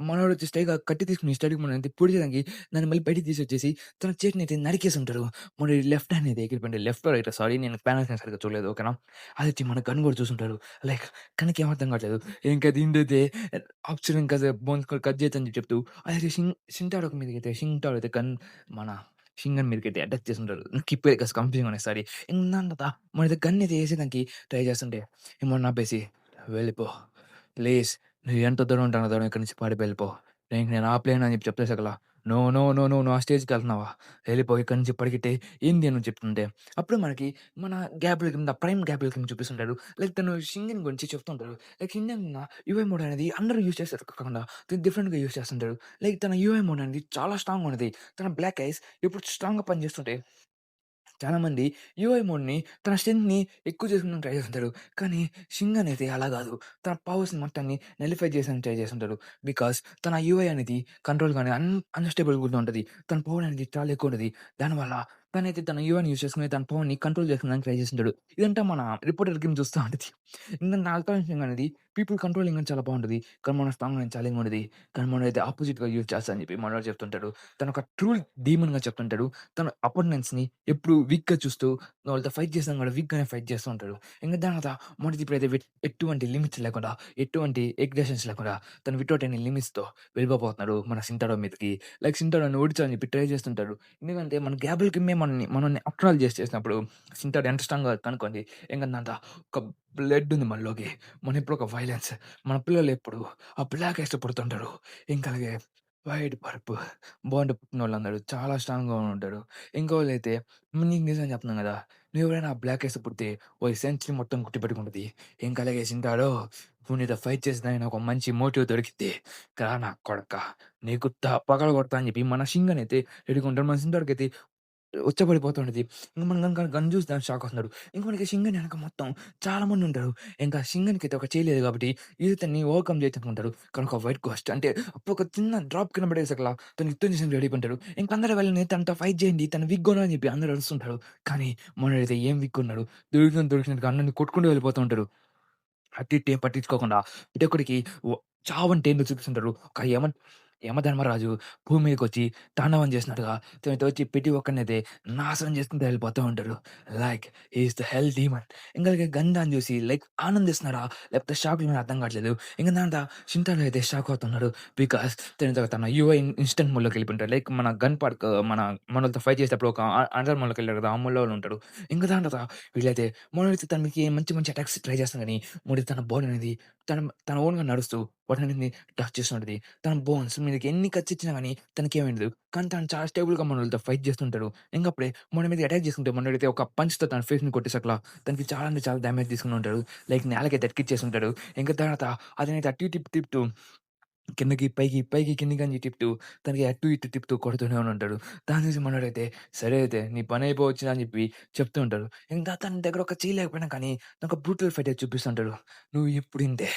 మనోడొచ్చి స్ట్రెయిట్‌గా కత్తి తీసుకొని స్ట్రెయిట్‌గా మననైతే పొడిచేయడానికి దాన్ని మళ్ళీ బయటికి తీసుకొచ్చేసి తన చేతినైతే నరికేసి ఉంటారు. మన లెఫ్ట్ హ్యాండ్ అయితే ఎగిరిపోయింది. లెఫ్టో రైటో సారీ నేను ప్లాన్ సరిగ్గా చూడలేదు. ఓకేనా? అదొచ్చి మన గన్ కూడా చూసుంటారు. లైక్ కనకేం అర్థం కావట్లేదు. ఇంక దీనిదైతే ఆప్షన్ ఇంకా బోన్స్ కట్ చేయొచ్చని చెప్తూ అదైతే షింటాడో మీదకైతే షింటాడో అయితే గన్ మన షింగన్ మీదకైతే అటాక్ చేసుంటారు. నాకిప్పుడే కాస్త కన్ఫ్యూజింగ్‌గా ఉన్నాయి సారీ. ఇందాక మనది గన్నయితే ఏసేదానికి ట్రై చేస్తుంటే ఏమోని ఆపేసి, "వెళ్ళిపో. ప్లీజ్ నువ్వు ఎంత దూరం ఉంటానో దూరం ఇక్కడి నుంచి పారిపోయి వెళ్ళిపో. నేను ఆపలేను" అని చెప్పి చెప్పేసకల, "నో, నో, నో, నో నువ్వు ఆ స్టేజ్‌కెళ్తున్నావా? వెళ్ళిపో ఇక్కడి నుంచి పరిగెట్టేయి" ఏంది అని చెప్తుంటే, అప్పుడు మనకి మన గ్యాబ్రియల్ కింద ప్రైమ్ గ్యాబ్రియల్ కింద చూపిస్తుంటాడు. లైక్ తను షింగన్ గురించి చెప్తుంటాడు. లైక్ షింగన్ యూఐ మోడ్ అనేది అందరూ యూజ్ చేస్తారు కాకుండా డిఫరెంట్‌గా యూజ్ చేస్తుంటాడు. లైక్ తన యూఐ మోడ్ అనేది చాలా స్ట్రాంగ్‌గా ఉన్నది. తన బ్లాక్ ఐస్ ఎప్పుడు స్ట్రాంగ్‌గా పనిచేస్తుంటాయి. చాలామంది యూఐ మోడ్‌ని తన స్ట్రెంగ్త్‌ని ఎక్కువ చేసుకుందానికి ట్రై చేస్తుంటారు. కానీ షింగ్ అనేది అలా గాదు. తన పవర్స్‌ని మొత్తాన్ని నలిఫై చేసేందుకు ట్రై చేస్తుంటాడు. బికాజ్ తన యూఐ అనేది కంట్రోల్ గాని అన్‌స్టేబుల్‌గా ఉంటది. తన పవర్ అనేది చాలా ఎక్కువ ఉంటది. దానివల్ల తనైతే తన యూఐని యూజ్ చేసుకొని తన పవర్‌ని కంట్రోల్ చేసుకునేదానికి ట్రై చేస్తుంటాడు. ఇదంతా మన రిపోర్టర్ గేమ్ చూస్తా ఉంటది. ఇంక నా అల్టాషన్ అనేది పీపుల్ కంట్రోలింగ్ అని చాలా బావుంటది. కానీ మన స్ట్రాంగ్ అనేది చాలా ఉంటది. కానీ మనమైతే అపోజిట్‌గా యూజ్ చేస్తా అని చెప్పి మనోడు చెప్తుంటాడు. తను ఒక ట్రూ డీమన్‌గా చెప్తుంటాడు. తన అపోనెంట్స్‌ని ఎప్పుడు వీక్‌గా చూస్తూ వాళ్ళతో ఫైట్ చేసినా కూడా వీక్‌గానే ఫైట్ చేస్తూ ఉంటాడు. ఇంక దాని తర్వాత మొదటి ఇప్పుడైతే ఎటువంటి లిమిట్స్ లేకుండా, ఎటువంటి ఎగ్రెషన్స్ లేకుండా తను వితౌట్ ఎనీ లిమిట్స్‌తో వెళ్ళిపోబోతున్నాడు మన సింటాడో మీదకి. లైక్ సింటాడోని ఓడించాలని చెప్పి ట్రై చేస్తుంటాడు. ఎందుకంటే మన గ్యాబుల్ కిమ్మే మనల్ని అక్నాలెడ్జ్ చేసేసినప్పుడు సింటాడో ఎంత స్ట్రాంగ్‌గా కనుక్కోండి. ఇంక దాని తర్వాత ఒక బ్లడ్ ఉంది మనలోకి. మనం ఎప్పుడు ఒక వైలెన్స్. మన పిల్లలు ఎప్పుడు ఆ బ్లాక్ ఇష్టపడుతుంటారు. ఇంకా అలాగే వైట్ పర్పు బాగుంటే పుట్టినోళ్ళందరూ చాలా స్ట్రాంగ్‌గా ఉంటారు. ఇంకోళ్ళైతే నీకు నిజం చెప్తున్నాను గదా! నువ్వెవరైనా బ్లాక్ ఐస్ పుడితే ఓ సెంచరీ మొత్తం గుర్తుపెట్టుకుంటది. ఇంకా అలాగే సింటాడో నువ్వు నీతో ఫైట్ చేసేదానికి నాకు ఒక మంచి మోటివ్ దొరికిద్ది. రా నా కొడకా నీకు పగలగొడతా అని చెప్పి మన షింగనైతే రెడీగా ఉంటాడు. మన సింటాడ్‌కైతే ఉచ్చబడిపోతుంటది. ఇంక మనం గనుక గన్ చూసి దానికి షాక్ అవుతున్నాడు. ఇంక మనకి షింగన్ ఎనక మొత్తం చాలా మందుంటారు. ఇంకా షింగన్‌కైతే ఒక చెయ్యి లేదు కాబట్టి ఇతన్ని ఓవర్‌కమ్ చేయొచ్చనుకుంటారు. కానీ ఒక వైట్ గోస్ట్ అంటే అప్పుడు ఒక చిన్న డ్రాప్ కింద పడేసకలా తను యుద్ధం చేసేందుకు రెడీగా ఉంటాడు. ఇంక అందరూ వెళ్ళని తనతో ఫైట్ చేయండి. తను వీక్‌గా అని చెప్పి అందరూ అరుస్తుంటారు. కానీ మనోడైతే ఏం వీక్‌గున్నాడు. దొరికినట్టుగా అందరిని కొట్టుకుంటూ వెళ్ళిపోతూ ఉంటాడు. అటు ఇటు ఏం పట్టించుకోకుండా ప్రతి ఒక్కడికి వ చావంటే ఏందో చూపిస్తుంటారు. ఒక యమధర్మరాజు భూమి మీదకొచ్చి తాండవం చేసినట్టుగా తనతో వచ్చి ప్రతి ఒక్కడినైతే నాశనం చేసుకుంటూ వెళ్ళిపోతూ ఉంటారు. Like he is the hell demon. ఇంక గంధాన్ని చూసి లైక్ ఆనందిస్తున్నాడా? లేకపోతే షాక్‌లోనా అర్థం కావట్లేదు. ఇంక దాని షింటాడో అయితే షాక్ అవుతున్నాడు. బికాజ్ తన యూఐ ఇన్‌స్టంట్ మోడ్‌లోకి వెళ్ళిపోయింటాడు. లైక్ మన గన్ పార్క్ మనోళ్ళతో ఫైట్ చేసేటప్పుడు ఒక అనదర్ మోడ్‌లోకి వెళ్ళాడు కదా! ఆ మోడ్‌లో ఉంటాడు. ఇంక దాని తర్వాత వీళ్ళైతే మనోడైతే తన మీదకి మంచి మంచి అటాక్స్ ట్రై చేస్తాడు గానీ మరి తన బాడీ అనేది తన తన ఓన్‌గా నడుస్తూ వాటన్నిటిని టచ్ చేస్తుంటది. తన బోన్స్ మీదకి ఎన్ని కట్స్ ఇచ్చినా గాని తనకేమైండదు. కానీ తను చాలా స్టేబుల్‌గా మనోళ్ళతో ఫైట్ చేస్తుంటాడు. ఇంకప్పుడే మన మీదకి అటాక్ చేసుకుంటే మనోడైతే ఒక పంచ్‌తో తన ఫేస్‌ని కొట్టేసకలా తనకి చాలా అంటే చాలా డ్యామేజ్ తీసుకొని ఉంటాడు. లైక్ నేలకైతే అతికిచ్చేసుంటాడు. ఇంక తర్వాత అతనైతే అటు ఇటు తిప్పుతూ కిందకి, పైకి, పైకి, కిందకి అని తిప్పుతూ, తనకి అటు ఇటు తిప్పుతూ కొడుతూనే ఉంటాడు. దాన్ని చూసి మనోడైతే, సరే అయితే నీ పనైపోవచ్చునా అని చెప్పి చెప్తూ ఉంటాడు. ఇంకా తన దగ్గర ఒక చెయ్యి లేకపోయినా కానీ, ఒక బ్రూటల్ ఫైట్ అయితే చూపిస్తుంటాడు. "నువ్వు ఇప్పుడు ఇంతే,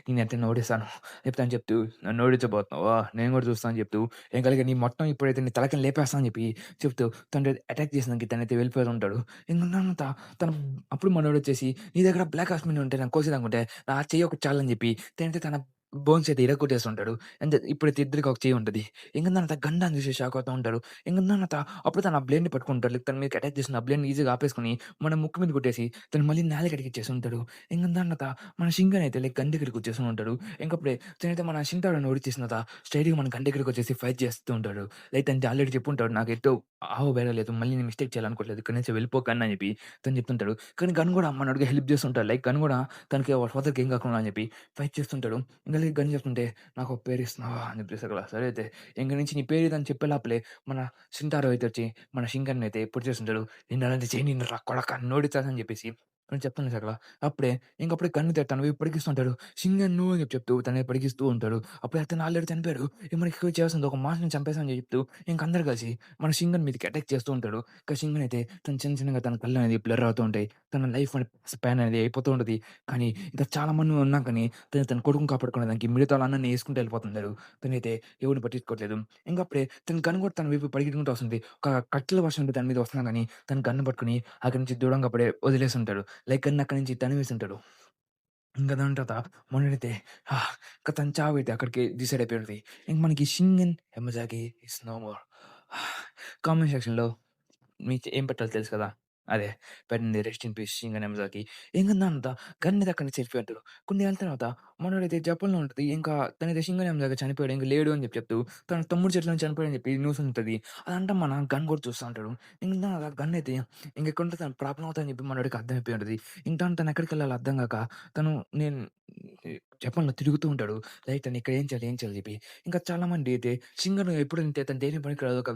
నేనైతే ఓడిస్తాను" చెప్తాను చెప్తూ, "నన్ను ఓడించబోతున్నావా? నేను కూడా చూస్తా" అని చెప్తూ, ఏం కలిగి నీ మొత్తం ఇప్పుడైతే నీ తలకింద లేపేస్తా అని చెప్పి చెప్తూ, తను అటాక్ చేసినంక తనైతే వెళ్ళిపోతూ ఉంటాడు. ఇంక తర్వాత తను అప్పుడు మనోడొచ్చేసి, "నీ దగ్గర బ్లాక్ కాశ్మీర్ ఉంటే నన్ను కోసేదనుకుంటే, నా చెయ్యి ఒకటి చాలని" చెప్పి, తనైతే తన బోన్స్ అయితే ఇరగ్గొట్టేస్తుంటాడు. అంతే ఇప్పుడైతే ఇద్దరికి ఒక చెయ్యి ఉంటది. ఇంక దాని గండాన్ని చూసి షాక్ అవుతా ఉంటారు. ఇంక దాని అప్పుడు తను ఆ బ్లేడ్‌ని పట్టుకుంటాడు. లైక్ తన మీదకి అటాక్ చేసిన ఆ బ్లేడ్‌ని ఈజీగా ఆపేసుకొని, మన ముక్కు మీద కొట్టేసి, తను మళ్ళీ నేలకి అటికిచ్చేసి ఉంటాడు. ఇంక దాని మన షింగన్ అయితే లైక్ గన్ దగ్గరికి వచ్చేసి ఉంటాడు. ఇంకప్పుడే తనైతే మన షింటాడోని ఓడించేసిన స్ట్రెయిట్‌గా మన గన్ దగ్గరికి వచ్చేసి ఫైట్ చేస్తూ ఉంటాడు. లైక్ తనకి ఆల్రెడీ చెప్పుంటాడు. నాకు ఎటో ఆహుభేళా లేదు. మళ్ళీ నేను మిస్టేక్ చేయాలనుకోవట్లేదు. ఇక్కడి నుంచి వెళ్ళిపో గన్ అని చెప్పి తను చెప్తుంటాడు. కానీ గన్ కూడా మనోడికి హెల్ప్ చేస్తుంటాడు. లైక్ గన్ కూడా తనకి వాళ్ళ ఫాదర్‌కి ఏం కాకుండా అని చెప్పి ఫైట్ చేస్తుంటాడు. ఇంక ఇంక గన్ చెప్తుంటే, "నాకో పేరిస్తున్నావా?" అని చెప్పేసి అక్కడ. సరే అయితే ఇంక నుంచి నీ పేరేదని చెప్పే లోపలే మన షింటారో అయితే వచ్చి మన షింగన్‌ని అయితే పొడి చేస్తుంటాడు. "నిన్ను అలాంటి చెయ్యి నిన్ను రా కొడకా నోడిస్తానని" చెప్పేసి అని చెప్తున్నాడు అక్కడ. అప్పుడే ఇంకప్పుడే గన్ను తను వైపు పొడిగిస్తుంటాడు. "షింగన్ను" అని చెప్తూ తనే పొడిగిస్తూ ఉంటాడు. అప్పుడే అతను ఆల్రెడీ చనిపోయాడు. మనకి ఎక్కువ చేయాల్సింది ఒక మాస్‌ని చంపేసామని చెప్తూ ఇంక అందరూ కలిసి మన షింగన్ మీదకి అటాక్ చేస్తూ ఉంటాడు. ఇక షింగన్ అయితే తను చిన్న చిన్నగా తన కళ్ళు అనేది బ్లర్ అవుతూ ఉంటాయి. తన లైఫ్ స్పాన్ అనేది అయిపోతూ ఉంటది. కానీ ఇంకా చాలా మంది ఉన్నా కానీ తన కొడుకుని కాపాడుకునేదానికి మిగతా వాళ్ళందరిని యేసుకుంటూ వెళ్ళిపోతున్నాడు. తనైతే ఎవరిని పట్టించుకోవట్లేదు. ఇంకప్పుడే తన గన్ కూడా తన వైపు పరిగెత్తుకుంటూ వస్తుంది. ఒక కట్టెల వర్షం ఉంటే దాని మీద వస్తున్నా గానీ తన గన్ పట్టుకొని అక్కడి నుంచి దూరంగా అప్పుడే వదిలేసుంటాడు. లైక్ గన్ అక్కడి నుంచి తరిమేసుంటాడు. ఇంక దాని తర్వాత మొన్నడైతే ఇంక తన చావైతే అక్కడికి డిసైడ్ అయిపోయి ఉంటది. ఇంక మనకి 'Shingen Yamazaki is no more.' Comment సెక్షన్‌లో మీకు ఏం పెట్టాలో తెలుసు కదా! అదే పెట్టండి. Rest in peace 'Shingen Yamazaki.' ఇంక దానంతా గన్‌నైతే అక్కడి నుంచి చనిపోయాడు. కొన్ని ఏళ్ల తర్వాత మనోడైతే జపాన్‌లో ఉంటది. ఇంకా తనైతే 'షింగన్ యమజాకి' చనిపోయాడు. ఇంక లేడు అని చెప్పి చెప్తూ తన తమ్ముడు చేతిలోనే చనిపోయాడని చెప్పి న్యూస్ ఉంటది. అదంతా మన గన్ కూడా చూస్తా ఉంటాడు. ఇంక గన్ అయితే ఇంకెక్కడుంటే తనకు ప్రాబ్లమ్ అవుతదని చెప్పి మనోడికి అర్థమైపోయి ఉంటది. ఇంకా తను ఎక్కడికెళ్ళాలో అర్థం గాక తను నేను జపాన్‌లో తిరుగుతూ ఉంటాడు. లైక్ తను ఇక్కడ ఏం చేయాలి? ఏం చేయాలి? చెప్పి ఇంకా చాలామంది అయితే సింగర్ ఎప్పుడంటే తను దేనికి పనికిరాదు. ఒక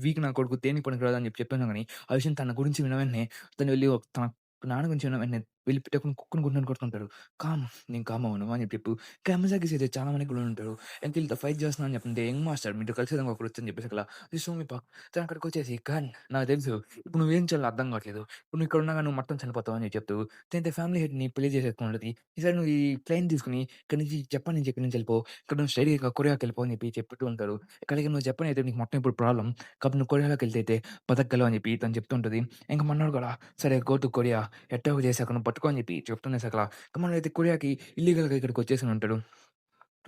వీక్ నా కొడుకు దేనికి పనికిరాదు అని చెప్పి చెప్పాను గానీ, ఆ విషయం తన గురించి విన్న వెంటనే తను వెళ్లి తన నాన్న గురించి విన్న వెంటనే వెళ్లి పెట్టుకొని కుక్కని గుండెని కొడుతుంటాడు. కామ్ నేను కామ్ అవ్వను అని చెప్పి కమజాకిస్ అయితే చాలా మంది కూడా ఉంటాడు. అండ్ వీళ్ళతో ఫైట్ చేస్తున్నా అని చెప్తుంటే యంగ్ మాస్టర్ మీతో కలిసేదానికి ఒకడు వచ్చని చెప్పేసి అట్లా సోమిప తను అక్కడికొచ్చేసి "ఖాన్ నాకు తెలుసు. ఇప్పుడు నువ్వేం చేయాలో అర్థం కావట్లేదు. ఇప్పుడు నువ్వు ఇక్కడ ఉన్నాగా నువ్వు మొత్తం చనిపోతావు" అని చెప్తూ తనైతే ఫ్యామిలీ హెడ్‌ని పెళ్లి చేసేసుకుంటది. ఈసారి నువ్వు ఈ ప్లేన్ తీసుకొని ఇక్కడి నుంచి జపాన్ నుంచి ఇక్కడి నుంచి వెళ్ళిపో. ఇక్కడ నువ్వు స్ట్రెయిట్‌గా కొరియాకి వెళ్ళిపో అని చెప్పి చెప్తూ ఉంటారు. ఇక్కడికి నువ్వు జపాన్ అయితే నీకు మొత్తం ఇప్పుడు ప్రాబ్లమ్. కాబట్టి నువ్వు కొరియాలోకి వెళ్తే అయితే బతకగలవు అని చెప్పి తను చెప్తూ ఉంటది. ఇంక మనోడు కూడా సరే గో టు కొరియా ఎట్టగో చేసి అక్కడ నువ్వు పట్టుకో అని చెప్పి చెప్తున్నే సకల. మనోడైతే కొరియాకి ఇల్లీగల్‌గా ఇక్కడికి వచ్చేసని ఉంటాడు.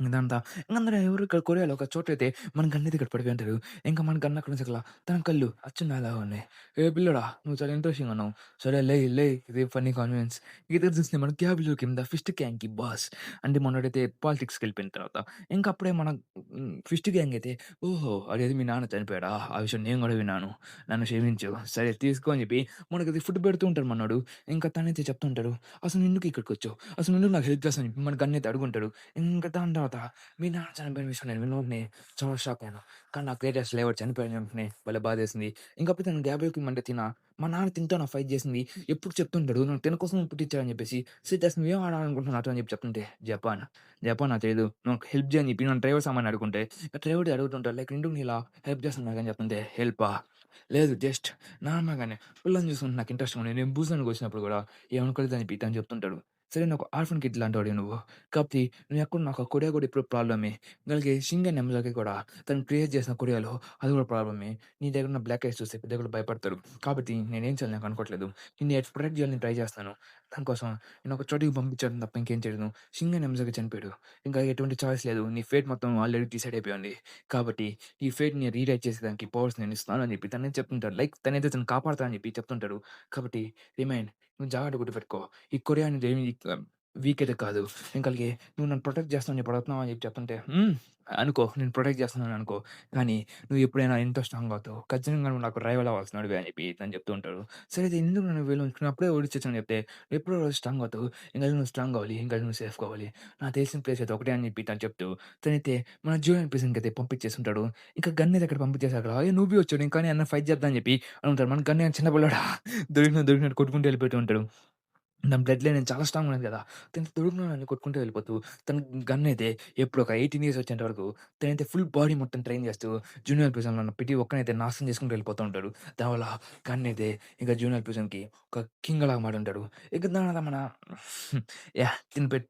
ఇదంతా ఇంకందరూ ఎవరు ఇక్కడ కొరియాలో ఒక చోటైతే మన గన్నైతే ఇక్కడ పడిపోయి ఉంటారు. ఇంకా మన గన్ అక్కడి నుంచి అసల తన కళ్ళు అచ్చు నాలాగా ఉన్నాయి. "ఏ పిల్లోడా నువ్వు చాలా ఇంట్రెస్టింగ్‌గా ఉన్నావు. సరే లేయ్ లేయ్ ఇది ఫన్నీ కాన్ఫిడెన్స్." ఇక చూస్తే మన క్యాబ్‌లో కింద ఫిస్ట్ గ్యాంగ్‌కి బాస్. అంటే మనోడైతే పాలిటిక్స్‌కెళ్ళిపోయిన తర్వాత ఇంక అప్పుడే మన ఫిస్ట్ గ్యాంగ్ అయితే "ఓహో! అదేదో మీ నాన్న చనిపోయాడా? ఆ విషయం నేను కూడా విన్నాను. నన్ను క్షమించు. సరే తీసుకో" అని చెప్పి మనకది ఫుడ్ పెడుతూ ఉంటాడు మనోడు. ఇంకా తనైతే చెప్తూ ఉంటాడు. "అసలు నువ్వెందుకు ఇక్కడికొచ్చావు? అసలు నువ్వెందుకు నాకు హెల్ప్ చేస్తావు" అని చెప్పి మన గన్నైతే అడుగుంటాడు. ఇంక దాని తర్వాత మీ నాన్న చనిపోయిన విషయం నేను విన్న వెంటనే చాలా షాక్ అయ్యాను. కానీ నాకు గ్రేటెస్ట్ లేవర్ చనిపోయిన వెంటనే భలే బాధేసింది. ఇంకప్పుడు తను గ్యాబ్రియల్‌కి మంటే మా నాన్న తినతో నా ఫైట్ చేసింది. ఎప్పుడు చెప్తుంటాడు. "నువ్వు తిన కోసం పుట్టించాడని" చెప్పేసి. "సిటస్ నువ్వేం ఆడాలనుకుంటున్నావు నాతో" అని చెప్పి చెప్తుంటే, "జపాన్. జపాన్ నాకు తెలీదు. నువ్వు నాకు హెల్ప్ చేయని చెప్పి నన్ను డ్రైవర్ సామాన్ని అడుగుంటే, డ్రైవర్‌ది అడుగుతుంటాడు. లైక్ ఎందుకు నీలా హెల్ప్ చేస్తున్నావు అని చెప్తుంటే, హెల్పా? లేదు జస్ట్ నార్మల్‌గానే పిల్లని చూసుకుంటే నాకు ఇంట్రెస్ట్‌గా ఉంది. నేను భూస్వానికి వచ్చినప్పుడు కూడా ఏమనుకోలేదని చెప్పి తను చెప్తుంటాడు. సరే నువ్వు ఒక ఆర్ఫన్ కిడ్ లాంటోడివి నువ్వు. కాబట్టి నువ్వెక్కడ నాకు కొరియా కూడా ఇప్పుడు ప్రాబ్లమే. దానికి షింగన్ నెమ్మదికి కూడా తను క్రియేట్ చేసిన కొరియాలో అది కూడా ప్రాబ్లమే. నీ దగ్గర ఉన్న బ్లాక్ ఐస్ చూస్తే పెద్దగా భయపడతారు. కాబట్టి నేనేం చేయాలో నాకు అనుకోవట్లేదు. నిన్ను ప్రొటెక్ట్ చేయాలని ట్రై చేస్తున్నాను. దానికోసం నేను ఒక చోటికి పంపించడం తప్ప ఇంకేం చేయలేను. షింగన్ నెమ్మదిగా చనిపోయాడు. ఇంకా ఎటువంటి చాయిస్ లేదు. నీ ఫేట్ మొత్తం ఆల్రెడీ డిసైడ్ అయిపోయింది. కాబట్టి ఈ ఫేట్‌ని రీరైట్ చేసేదానికి పవర్స్ నేను ఇస్తాను అని చెప్పి తనే చెప్తుంటాడు. లైక్ తనైతే తనని కాపాడతా అని చెప్పి చెప్తుంటాడు. కాబట్టి రిమైండ్ నువ్వు జాగ్రత్తగా గుర్తుపెట్టుకో. ఈ కొరియా అనేది ఏమి వీక్ అయితే కాదు. ఇంకలకి నువ్వు నన్ను ప్రొటెక్ట్ చేస్తావని చెప్పి అడుగుతున్నావు అని చెప్పి చెప్తుంటే, అనుకో నేను ప్రొటెక్ట్ చేస్తున్నాను అనుకో. కానీ నువ్వు ఎప్పుడైనా ఎంతో స్ట్రాంగ్ అవుతావు. ఖచ్చితంగా నువ్వు నాకు రైవల్ అవ్వాల్సినోడివే అని చెప్పి తను చెప్తూ ఉంటాడు. సరే అయితే ఎందుకు నన్ను వీళ్ళు ఉంచుకుని అప్పుడే ఓడిచొచ్చని చెప్తే, ఎప్పుడో రోజు స్ట్రాంగ్ అవుతావు. ఇంక నువ్వు స్ట్రాంగ్ అవ్వాలి. ఇంక నువ్వు సేఫ్ కావాలి. నాకు తెలిసిన ప్లేస్ అయితే ఒకటే అని చెప్పి తను చెప్తూ, తనైతే మన జూనియర్ ప్రిజన్‌కైతే పంపించేసుంటాడు. ఇంకా గన్ అయితే అక్కడ పంపించేసాక, "ఏ నువ్వు వచ్చాడు ఇంకా నేను ఫైట్ చేద్దాం" అని చెప్పి అనుకుంటాడు. మన గన్ చిన్న పిల్లోడా దొరికినట్టు కొట్టుకుంటూ వెళ్ళిపోతూ ఉంటాడు. నా బ్లడ్ లైన్ చాలా స్ట్రాంగ్ ఉన్నది కదా! తను దొరికినోడిని కొట్టుకుంటూ వెళ్ళిపోతూ, తన గన్ అయితే ఎప్పుడు ఒక 18 ఇయర్స్ వచ్చేంత వరకు తనైతే ఫుల్ బాడీ మొత్తం ట్రైన్ చేస్తూ, జూనియర్ ప్రిజన్‌లో ఉన్న ప్రతి ఒక్కడినైతే నాశనం చేసుకుంటూ వెళ్ళిపోతూ ఉంటాడు. దానివల్ల గన్ అయితే ఇక జూనియర్ ప్రిజన్‌కి ఒక కింగ్‌లాగా మారుంటాడు. ఇక దాని తర్వాత మన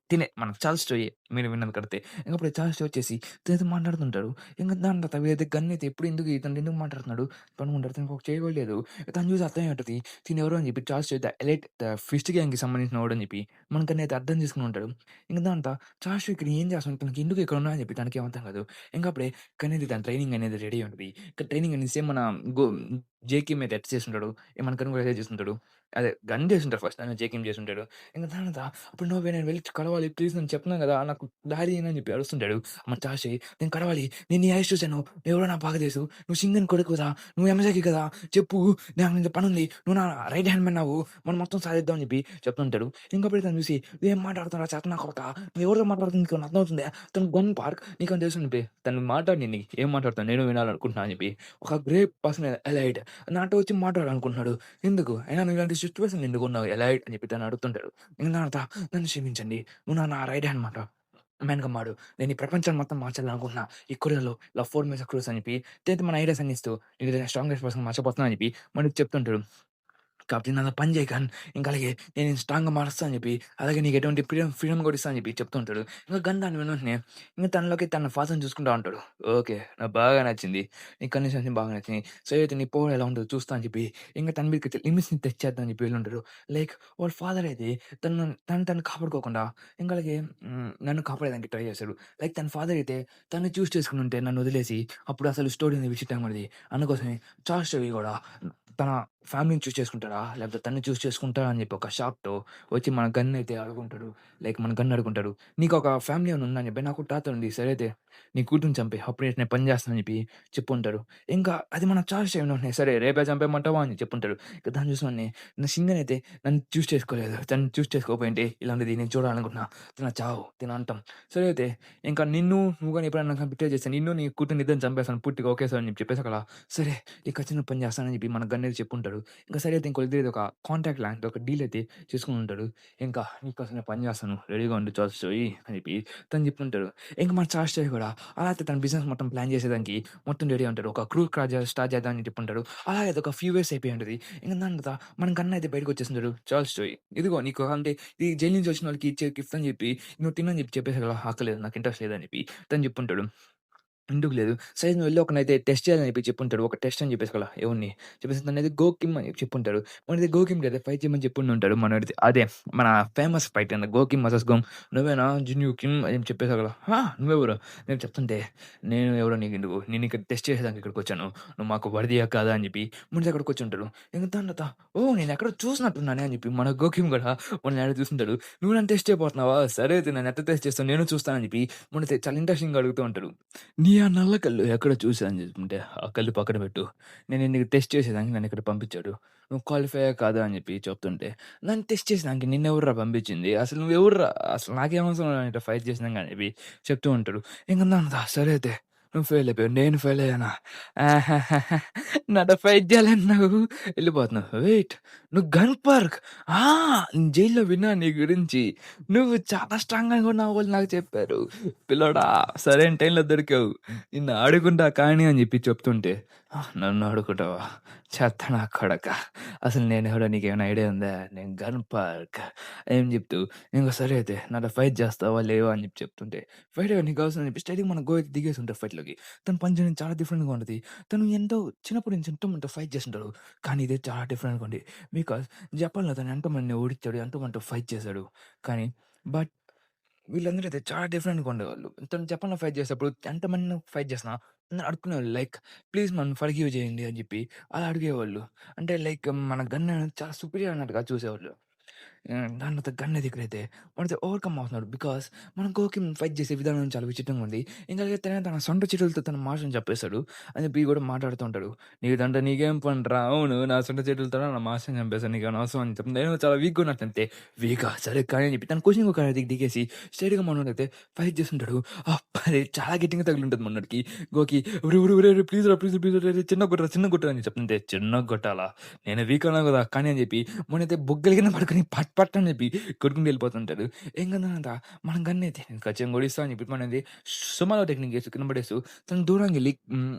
తినే మన చార్ల్స్ స్టోరీ మీరు విన్నది కరెక్టే. ఇంకప్పుడు చార్ల్స్ స్టోరీ వచ్చేసి తనతో మాట్లాడుతుంటాడు. ఇంక దాని తర్వాత వీడైతే గన్ అయితే ఎప్పుడు ఎందుకు ఇతను ఎందుకు మాట్లాడుతున్నాడు? పనుకుంటాడు. తనకు ఒక చెయ్యి కూడా లేదు. తను చూసి అర్థమై ఉంటది. తినెవరు అని చెప్పి చార్ల్స్ ద ఎలైట్ ఫిస్ట్ గ్యాంగ్‌కి సంబంధించినోడని చెప్పి మనకన్నైతే అర్థం చేసుకొని ఉంటాడు. ఇంక దాంతో చార్ల్స్ ఇక్కడ ఏం చేస్తున్నాడు? తనకి ఎందుకు ఇక్కడ ఉన్నాడని చెప్పి తనకేం అర్థం కాదు. ఇంక అప్పుడే కనేది తన ట్రైనింగ్ అనేది రెడీ అయి ఉంటది. ట్రైనింగ్ అనేది సేమ్ మన గో జేకే మీద ఎట్ట చేసుంటాడు. మన కను కూడా అదే చేస్తుంటాడు. అదే గన్ చేసుంటాడు ఫస్ట్ నన్ను జేకిం చేసుంటాడు. ఇంక దాని తర్వాత అప్పుడు "నువ్వే నేను వెళ్ళి కలవాలి ప్లీజ్ నేను చెప్తున్నాను కదా! నాకు దారి ఇయ్యండి" అని చెప్పి అరుస్తుంటాడు. అమ్మ చాషి "నేను కలవాలి. నేను నీ ఐస్ చూసాను. నువ్వెవరో నాకు బాగా తెలుసు. నువ్వు సింగన్ కొడుకు కదా! నువ్వు ఎంఎస్‌ఐకి కదా! చెప్పు నాకు నీతో పనుంది. నువ్వు నా రైట్ హ్యాండ్ మ్యాన్ అవ్వు. మనం మొత్తం సాధిద్దాం" అని చెప్పి చెప్తుంటాడు. ఇంకప్పుడు ఇతను చూసి "నువ్వేం మాట్లాడుతున్నావురా చెత్త నా కొడకా! నువ్వు ఎవరితో మాట్లాడుతుంది నీకేమన్నా అర్థమవుతుందా? తను గన్ పార్క్ నీకేమైనా తెలుసా" అని చెప్పి తను మాట్లాడు నేను ఏం మాట్లాడుతాను నేను వినాలనుకుంటున్నా అని చెప్పి ఒక గ్రేట్ పర్సన్ ఎలైట్ నాతో వచ్చి మాట్లాడాలనుకుంటున్నాడు. ఎందుకు? అయినా నువ్వు ఇలాంటి సిట్యుయేషన్‌లో ఎందుకున్నావు ఎలైట్ అని చెప్పి తను అడుగుతుంటాడు. ఇంక దాని తర్వాత నన్ను క్షమించండి. నువ్వు నా రైట్ హ్యాండ్ మాట మ్యాన్‌గా మాడు. నేను ఈ ప్రపంచాన్ని మొత్తం మార్చాలనుకుంటున్నా. ఈ కొరియన్‌లో లవ్ ఫర్ మీ సక్సెస్ అని చెప్పి మన ఐడియాస్ అన్ని ఇస్తూ నేను స్ట్రాంగెస్ట్ పర్సన్‌గా మార్చబోతున్నా అని చెప్పి మనకి చెప్తుంటాడు. కాబట్టి నాతో పని చేయకు ఇంకా అలాగే నేను స్ట్రాంగ్‌గా మారుస్తా అని చెప్పి, అలాగే నీకు ఎటువంటి ఫ్రీడమ్ కూడా ఇస్తా అని చెప్పి చెప్తూ ఉంటాడు. ఇంక గన్ దాని విన్న వెంటనే ఇంక తనలోకి తన ఫాదర్‌ని చూసుకుంటా ఉంటాడు. ఓకే. నాకు బాగా నచ్చింది. నీ కండిషన్స్ అన్ని బాగా నచ్చినాయి. సో, అయితే నీ పవర్ ఎలా ఉంటదో చూస్తా అని చెప్పి, ఇంక తన మీదకి లిమిట్స్‌ని తెచ్చేద్దాం అని చెప్పి వెళ్ళుంటాడు. లైక్ వాళ్ళ ఫాదర్ అయితే తను కాపాడుకోకుండా ఇంకా అలాగే నన్ను కాపాడేదానికి ట్రై చేశాడు. లైక్ తన ఫాదర్ అయితే తనని చూస్ చేసుకునుంటే నన్ను వదిలేసి అప్పుడు అసలు స్టోరీ అనేది విచిత్రంగా ఉండేది. అందుకోసమే చార్ల్స్ చెవి కూడా తన ఫ్యామిలీని చూస్ చేసుకుంటాడా? లేకపోతే తన్ని చూస్ చేసుకుంటాడా అని చెప్పి ఒక షాక్‌తో వచ్చి మన గన్ అయితే అడుగుంటాడు. లైక్ మన గన్ అడుగుంటాడు. "నీకొక ఫ్యామిలీ ఏమైనా ఉందా?" అని చెప్పి. "నాకు తాత ఉంది." "సరే అయితే నీ కూతురిని చంపేయి. అప్పుడే నేను పని చేస్తాను" అని చెప్పి చెప్పుంటాడు. ఇంకా అది మన చాయిస్ అయిన వెంటనే, "సరే రేపే చంపేయమంటావా?" అని చెప్పుంటాడు. ఇక దాన్ని చూసిన వెంటనే నా సింగన్ అయితే నన్ను చూస్ చేసుకోలేదు. తను చూస్ చేసుకోకపోయుంటే ఇలాంటిది నేను చూడాలనుకుంటున్నా. తిన చావు, తిన అంతం. సరే అయితే ఇంకా నువ్వు గాని ఎప్పుడైనా నాకు బిట్రేయ్ చేస్తే నిన్ను, నీ కూతురిని ఇద్దరిని చంపేస్తాను పూర్తిగా ఒకేసారి అని చెప్పేసి అక్కడ సరే ఇక చిన్న పని చేస్తానని చెప్పి మన గన్ అయితే చెప్పుంటాడు. ఇంకా సరే అయితే ఇంకోళ్ళిద్దరిది ఒక కాంట్రాక్ట్ లాంటిది ఒక డీల్ అయితే చేసుకొని ఉంటాడు. ఇంకా నీకోసం నేను పని చేస్తాను. రెడీగా ఉండు చార్ల్స్ జోయి అని చెప్పి తను చెప్తుంటాడు. ఇంక మన చార్ల్స్ జోయి కూడా అలా అయితే తన బిజినెస్ మొత్తం ప్లాన్ చేసేదానికి మొత్తం రెడీ ఉంటాడు. ఒక క్రూ స్టార్ట్ చేద్దాం అని చెప్పుంటాడు. అలా అయితే ఒక ఫ్యూ ఇయర్స్ అయిపోయి ఉంటది. ఇంక దాని తర్వాత మన గన్ అయితే బయటకి వచ్చేసింటాడు. చార్ల్స్ జోయి ఇదిగో నీకు అంటే ఈ జైలు నుంచి వచ్చిన వాళ్ళకి ఇచ్చే గిఫ్ట్ అని చెప్పి నువ్వు తినని చెప్పి చెప్పేసి కదా ఆకలేదు నాకు ఇంట్రెస్ట్ లేదని చెప్పి తను చెప్పుంటాడు. ఎందుకు లేదు. సరే నువ్వు వెళ్లి ఒకనైతే టెస్ట్ చేయాలని చెప్పి చెప్పుంటాడు. ఒక టెస్ట్ అని చెప్పేసి అలా ఎవరిని చెప్పేసి తనైతే గోకిమ్ అని చెప్పుంటాడు. మనైతే గోకిమ్ అయితే ఫైట్ చేయమని చెప్పుండుంటాడు. మనోడిది అదే మన ఫేమస్ ఫైట్ అండి. గోకిమ్ వర్సెస్ గోమ్. "నువ్వేనా జిన్యూ కిమ్" అని చెప్పేసి అలా నువ్వెవరు? నేను చెప్తుంటే, "నేను ఎవరో నీకెందుకు? నేను ఇక్కడ టెస్ట్ చేసేదానికి ఇక్కడికొచ్చాను. నువ్వు మాకు వర్దియా కాదా?" అని చెప్పి ముందు అక్కడికొచ్చుంటాడు. ఇంక దాని తర్వాత "ఓహ్! నేను ఎక్కడో చూసినట్టున్నానే" అని చెప్పి మన గోకిమ్ కూడా మనల్ని ఆడ చూస్తుంటాడు. "నువ్వు నన్ను టెస్ట్ చేయబోతున్నావా? సరే అయితే నన్ను ఎట్ట టెస్ట్ చేస్తావు నేను చూస్తానని" చెప్పి మనైతే చాలా ఇంట్రెస్టింగ్‌గా అడుగుతూ ఉంటాడు. నీ ఆ నల్ల కళ్ళు ఎక్కడో చూసాను చెప్తుంటే, ఆ కళ్ళు పక్కన పెట్టు. నేను నిన్ను టెస్ట్ చేసేదానికి నన్ను ఇక్కడ పంపించాడు. నువ్వు క్వాలిఫై కాదా అని చెప్పి చెప్తుంటే, నన్ను టెస్ట్ చేసినానికి నిన్నెవర్రా పంపించింది? అసలు నువ్వెవర్రా? అసలు నాకేం అవసరం నీతో ఫైట్ చేసినాక అని చెప్పి చెప్తూ ఉంటాడు. ఇంక నాన్నదా సరే అయితే నువ్వు ఫెయిల్ అయిపోయావు. నేను ఫెయిల్ అయ్యానా? ఆహాహాహా! నాతో ఫైట్ చేయాలన్నావు వెళ్ళిపోతున్నావు. వెయిట్ నువ్వు గన్ పార్క్. ఆ! జైల్‌లో విన్నాను నీ గురించి. నువ్వు చాలా స్ట్రాంగ్‌గా ఉన్నావు వాళ్ళు నాకు చెప్పారు. పిల్లోడా సరైన టైంలో దొరికావు. నిన్ను ఆడుకుంటా కానీ అని చెప్పి చెప్తుంటే, నన్ను ఆడుకుంటావా? చెత్త నా కొడకా! అసలు నేనెవడో నీకేమైనా ఐడియా ఉందా? నేను గన్ పార్క్ అని చెప్తూ, ఇంక సరే అయితే నాతో ఫైట్ చేస్తావా? లేవా? అని చెప్పి చెప్తుంటే, ఫైట్ నీకు కావాల్సిందని చెప్పి స్ట్రెయిట్‌గా మన గో అయితే దిగేసుంటారు ఫైట్‌లోకి. తన పంచ్ అనేది చాలా డిఫరెంట్‌గా ఉంటది. తను ఎంతో చిన్నప్పటి నుంచి ఎంతోమందితో ఫైట్ చేస్తుంటాడు. కానీ ఇదే చాలా డిఫరెంట్‌గా ఉంది. బికాజ్ జపాన్‌లో తను ఎంతోమందిని ఓడించాడు. ఎంతోమందితో ఫైట్ చేశాడు. కానీ బట్ వీళ్ళందరూ అయితే చాలా డిఫరెంట్‌గా ఉండేవాళ్ళు. తను జపాన్‌లో ఫైట్ చేసేటప్పుడు ఎంతమందిని ఫైట్ చేసినా అందరూ అడుక్కునేవాళ్ళు. లైక్ ప్లీజ్ నన్ను ఫర్‌గివ్ చేయండి అని చెప్పి అలా అడిగేవాళ్ళు. అంటే లైక్ మన గన్ అనేది చాలా సుపీరియర్ అన్నట్టుగా చూసేవాళ్ళు. దాని తర్వాత గన్ దగ్గరైతే వాడైతే ఓవర్‌కమ్ అవుతున్నాడు. బికాజ్ మన గోకి ఫైట్ చేసే విధానం చాలా విచిత్రంగా ఉంది. ఇంకా తన సొంత చేతులతో తన మాస్టర్‌ని చంపేసాడు అని చెప్పి కూడా మాట్లాడుతూ ఉంటాడు. నీదంటే నీకేం పనిరా? అవును నా సొంత చేతులతో నా మాస్టర్‌ని చంపేసాను. నీకేమైనా అవసరం అని చెప్పి నేను చాలా వీక్‌గా ఉన్నట్టంతే. వీకా సరే కానీ అని చెప్పి తన కోచింగ్ ఒక దిగేసి స్ట్రెయిట్‌గా మనోడైతే ఫైట్ చేస్తుంటాడు. అబ్బా! చాలా గట్టిగా తగిలుంటది మనోడికి. గోకి ఒరేయ్! ప్లీజ్ రా చిన్నగా కొట్టురా అని చెప్తుంటే చిన్నగా కొట్టాలా? నేను వీక్ అన్నావు కదా! కానీ అని చెప్పి మొన్నైతే బుగ్గల కింద పడుకొని పట్ పట్ అని చెప్పి కొట్టుకుంటూ వెళ్ళిపోతుంటాడు. ఏం కదనంట మనం గన్నయితే నేను ఖచ్చితంగా కొడిస్తా అని చెప్పి మనది సుమలో టెక్నిక్ ఏసి కింద పడేస్తూ తను దూరంగా ఎళ్లి